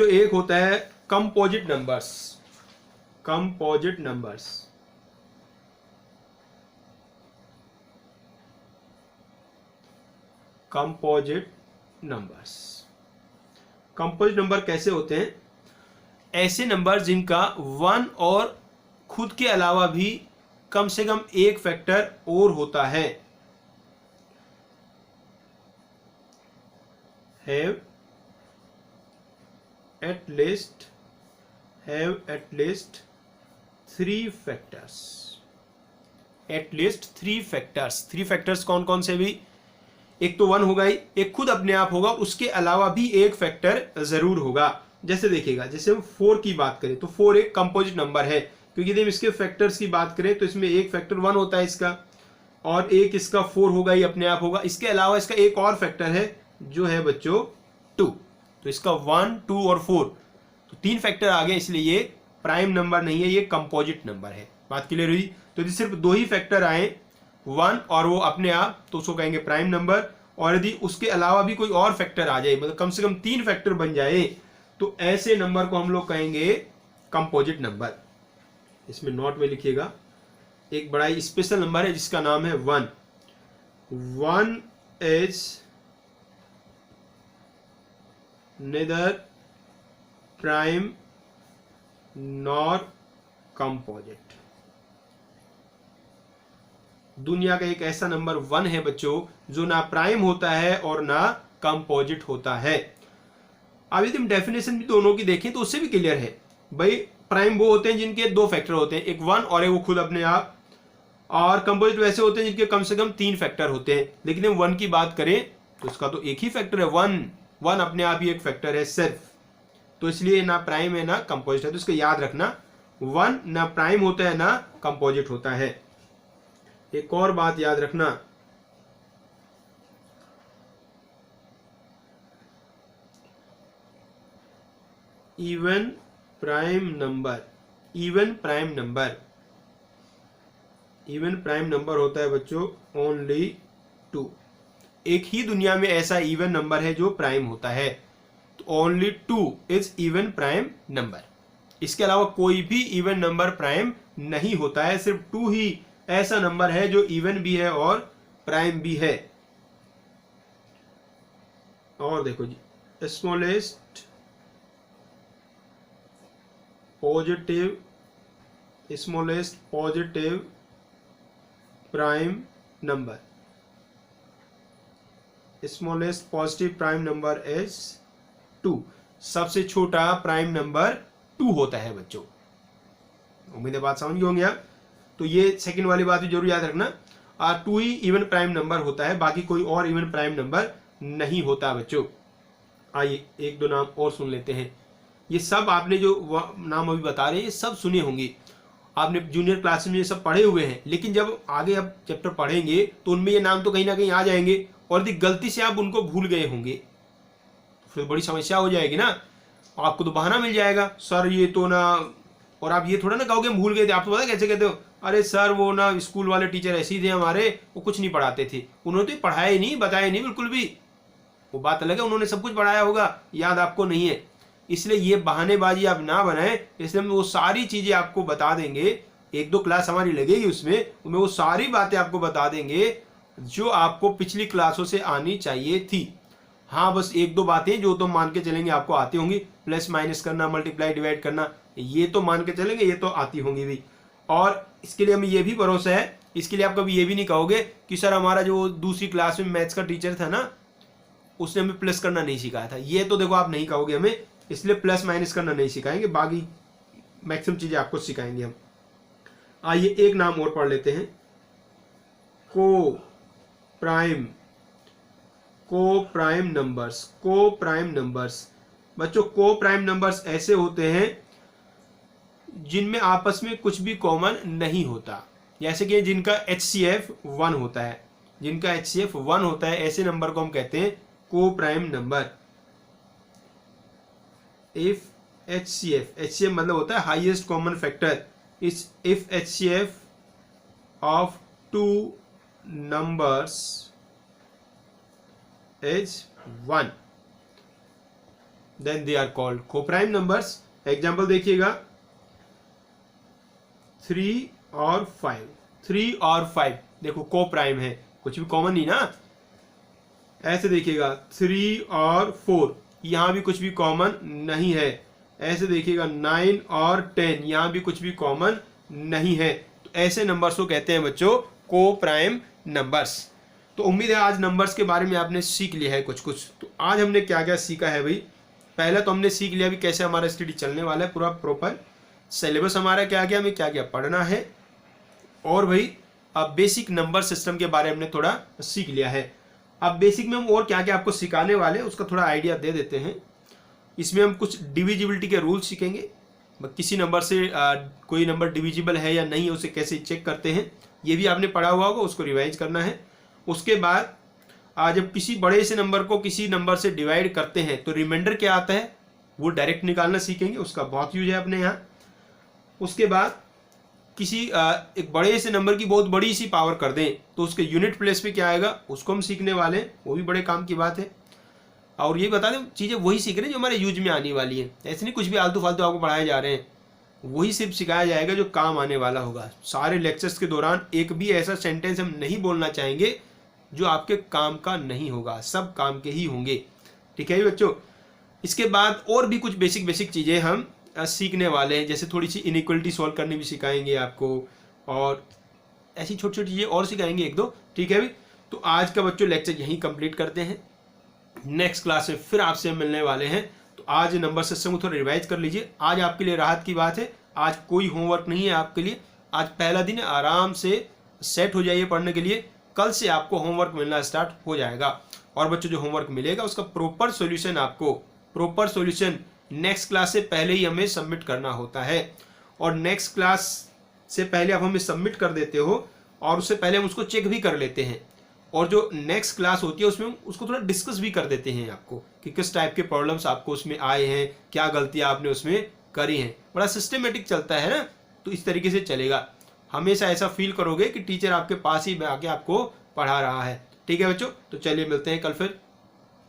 एक होता है composite numbers. Composite numbers, composite number कैसे होते हैं? ऐसे नंबर जिनका 1 और खुद के अलावा भी कम से कम एक फैक्टर और होता है। have at least 3 factors। At least 3 factors. 3 factors कौन कौन से भी? एक तो 1 होगा ही, एक खुद अपने आप होगा, उसके अलावा भी एक फैक्टर जरूर होगा। जैसे देखिएगा, जैसे हम 4 की बात करें तो 4 एक कंपोजिट नंबर है, क्योंकि जब इसके फैक्टर्स की बात करें तो इसमें एक फैक्टर 1 होता है इसका, और एक इसका 4 होगा ही, अपने आप होगा। इसके अलावा इसका एक और फैक्टर है जो है बच्चों 2। तो इसका 1, 2 और 4, तो 3 फैक्टर आ गए, इसलिए ये प्राइम नंबर नहीं है, ये कंपोजिट नंबर है। बात क्लियर हुई? तो यदि सिर्फ दो ही फैक्टर आए, 1 और वो अपने आप, तो उसको कहेंगे प्राइम नंबर। और यदि उसके अलावा भी कोई और फैक्टर आ जाए, मतलब कम से कम 3 फैक्टर बन जाए, तो ऐसे नंबर को हम लोग कहेंगे कंपोजिट नंबर। इसमें नोट में लिखिएगा, एक बड़ा ही स्पेशल नंबर है जिसका नाम है 1। 1 is neither prime nor composite। दुनिया का एक ऐसा नंबर 1 है बच्चों जो ना प्राइम होता है और ना कंपोजिट होता है। अब यदि हम डेफिनेशन भी दोनों की देखें तो उससे भी क्लियर है भाई। प्राइम वो होते हैं जिनके दो फैक्टर होते हैं, एक 1 और एक वो खुद अपने आप। और कंपोजिट वैसे होते हैं जिनके कम से कम 3 फैक्टर होते हैं। लेकिन हम 1 की बात करें तो उसका तो एक ही फैक्टर है, 1 अपने आप ही एक फैक्टर है सिर्फ। तो इसलिए ना प्राइम है ना कंपोजिट है। तो इसको याद रखना, 1 ना प्राइम होता है ना कंपोजिट होता है। एक और बात याद रखना, इवन प्राइम नंबर होता है बच्चों ओनली 2। एक ही दुनिया में ऐसा इवन नंबर है जो प्राइम होता है, तो only 2 is even prime number. इसके अलावा कोई भी इवन नंबर प्राइम नहीं होता है, सिर्फ 2 ही ऐसा नंबर है जो इवन भी है और प्राइम भी है। और देखो जी, smallest positive prime number, smallest positive prime number is 2, सबसे छोटा प्राइम नंबर 2 होता है बच्चों। उम्मीद है बात समझ गए होंगे आप। तो ये सेकंड वाली बात भी जरूर याद रखना, 2 ही इवन प्राइम नंबर होता है, बाकी कोई और इवन प्राइम नंबर नहीं होता बच्चों। आइए एक दो नाम और सुन लेते हैं। ये सब आपने जो नाम अभी बता रहे हैं ये सब सुने होंगे, आपने जूनियर क्लास में ये सब पढ़े हुए हैं, लेकिन जब आगे आप चैप्टर पढ़ेंगे तो उनमें ये नाम तो कहीं ना कहीं आ जाएंगे, और यदि गलती से आप उनको भूल गए होंगे तो फिर बड़ी समस्या हो जाएगी ना। आपको तो बहाना मिल जाएगा, सर ये तो ना, और आप ये थोड़ा ना कहोगे भूल गए थे। आप तो पता कैसे कहते हो, अरे सर वो ना स्कूल वाले टीचर ऐसे ही थे हमारे, वो कुछ नहीं पढ़ाते थे, उन्होंने तो पढ़ाया ही नहीं, बताया नहीं बिल्कुल भी। वो बात अलग है, उन्होंने सब कुछ पढ़ाया होगा, याद आपको नहीं है। इसलिए ये बहानेबाजी आप ना बनाएं, इसलिए हम वो सारी चीजें आपको बता देंगे। एक दो क्लास हमारी लगेगी उसमें वो सारी बातें आपको बता देंगे जो आपको पिछली क्लासों से आनी चाहिए थी। हाँ बस एक दो बातें जो तो मान के चलेंगे आपको आती होंगी, प्लस माइनस करना, मल्टीप्लाई डिवाइड करना, ये तो मान के चलेंगे, ये तो आती होंगी भी। और इसके लिए हमें ये भी भरोसा है, इसके लिए आप कभी ये भी नहीं कहोगे कि सर हमारा जो दूसरी क्लास में मैथ्स का टीचर था ना उसने हमें प्लस करना नहीं सिखाया था। ये तो देखो आप नहीं कहोगे हमें, इसलिए प्लस माइनस करना नहीं सिखाएंगे, बाकी मैक्सिमम चीजें आपको सिखाएंगे हम। आइए एक नाम और पढ़ लेते हैं, को प्राइम नंबर्स। बच्चों को प्राइम नंबर्स ऐसे होते हैं जिनमें आपस में कुछ भी कॉमन नहीं होता, जैसे कि जिनका HCF 1 होता है, ऐसे नंबर को हम कहते हैं को प्राइम नंबर। इफ HCF मतलब होता है highest common factor, if HCF of 2 numbers is 1 then they are called co-prime numbers। Example देखिएगा 3 और 5, देखो को प्राइम है, कुछ भी कॉमन नहीं ना। ऐसे देखिएगा 3 और 4, यहां भी कुछ भी कॉमन नहीं है। ऐसे देखिएगा 9 और 10, यहां भी कुछ भी कॉमन नहीं है। तो ऐसे नंबर्स को कहते हैं बच्चों को प्राइम नंबर्स। तो उम्मीद है आज नंबर्स के बारे में आपने सीख लिया है कुछ। तो आज हमने क्या क्या सीखा है भाई, पहला तो हमने सीख लिया भी कैसे हमारा स्टडी चलने वाला है, पूरा प्रॉपर सिलेबस हमारा क्या क्या, हमें क्या क्या पढ़ना है, और भाई अब बेसिक नंबर सिस्टम के बारे में हमने थोड़ा सीख लिया है। अब बेसिक में हम और क्या क्या आपको सिखाने वाले हैं उसका थोड़ा आइडिया दे देते हैं। इसमें हम कुछ डिविजिबिलिटी के रूल सीखेंगे, किसी नंबर से कोई नंबर डिविजिबल है या नहीं है उसे कैसे चेक करते हैं, ये भी आपने पढ़ा हुआ होगा, उसको रिवाइज करना है। उसके बाद जब किसी बड़े से नंबर को किसी नंबर से डिवाइड करते हैं तो रिमाइंडर क्या आता है वो डायरेक्ट निकालना सीखेंगे, उसका बहुत यूज है अपने यहाँ। उसके बाद किसी एक बड़े से नंबर की बहुत बड़ी सी पावर कर दें तो उसके यूनिट प्लेस पे क्या आएगा उसको हम सीखने वाले हैं, वो भी बड़े काम की बात है। और ये बता दें चीज़ें वही सीख रहे हैं जो हमारे यूज में आने वाली है, ऐसे नहीं कुछ भी आलतू फालतू आपको पढ़ाए जा रहे हैं, वही सिर्फ सिखाया जाएगा जो काम आने वाला होगा। सारे लेक्चर्स के दौरान एक भी ऐसा सेंटेंस हम नहीं बोलना चाहेंगे जो आपके काम का नहीं होगा, सब काम के ही होंगे, ठीक है बच्चों। इसके बाद और भी कुछ बेसिक चीज़ें हम सीखने वाले हैं, जैसे थोड़ी सी इनइक्वलिटी सॉल्व करनी भी सिखाएंगे आपको, और ऐसी छोटी छोटी चीज़ें और सिखाएंगे एक दो, ठीक है भाई। तो आज का बच्चों लेक्चर यहीं कंप्लीट करते हैं, नेक्स्ट क्लास में फिर आपसे मिलने वाले हैं। तो आज नंबर सिस्टम को थोड़ा रिवाइज कर लीजिए। आज आपके लिए राहत की बात है, आज कोई होमवर्क नहीं है आपके लिए, आज पहला दिन है, आराम से सेट हो जाइए पढ़ने के लिए। कल से आपको होमवर्क मिलना स्टार्ट हो जाएगा, और बच्चों जो होमवर्क मिलेगा उसका प्रॉपर सॉल्यूशन नेक्स्ट क्लास से पहले ही हमें सबमिट करना होता है, और नेक्स्ट क्लास से पहले आप हमें सबमिट कर देते हो और उससे पहले हम उसको चेक भी कर लेते हैं, और जो नेक्स्ट क्लास होती है उसमें उसको थोड़ा डिस्कस भी कर देते हैं आपको कि किस टाइप के प्रॉब्लम्स आपको उसमें आए हैं, क्या गलतियां आपने उसमें करी हैं। बड़ा सिस्टमेटिक चलता है ना, तो इस तरीके से चलेगा, हमेशा ऐसा फील करोगे कि टीचर आपके पास ही आके आपको पढ़ा रहा है, ठीक है बच्चों। तो चलिए मिलते हैं कल फिर।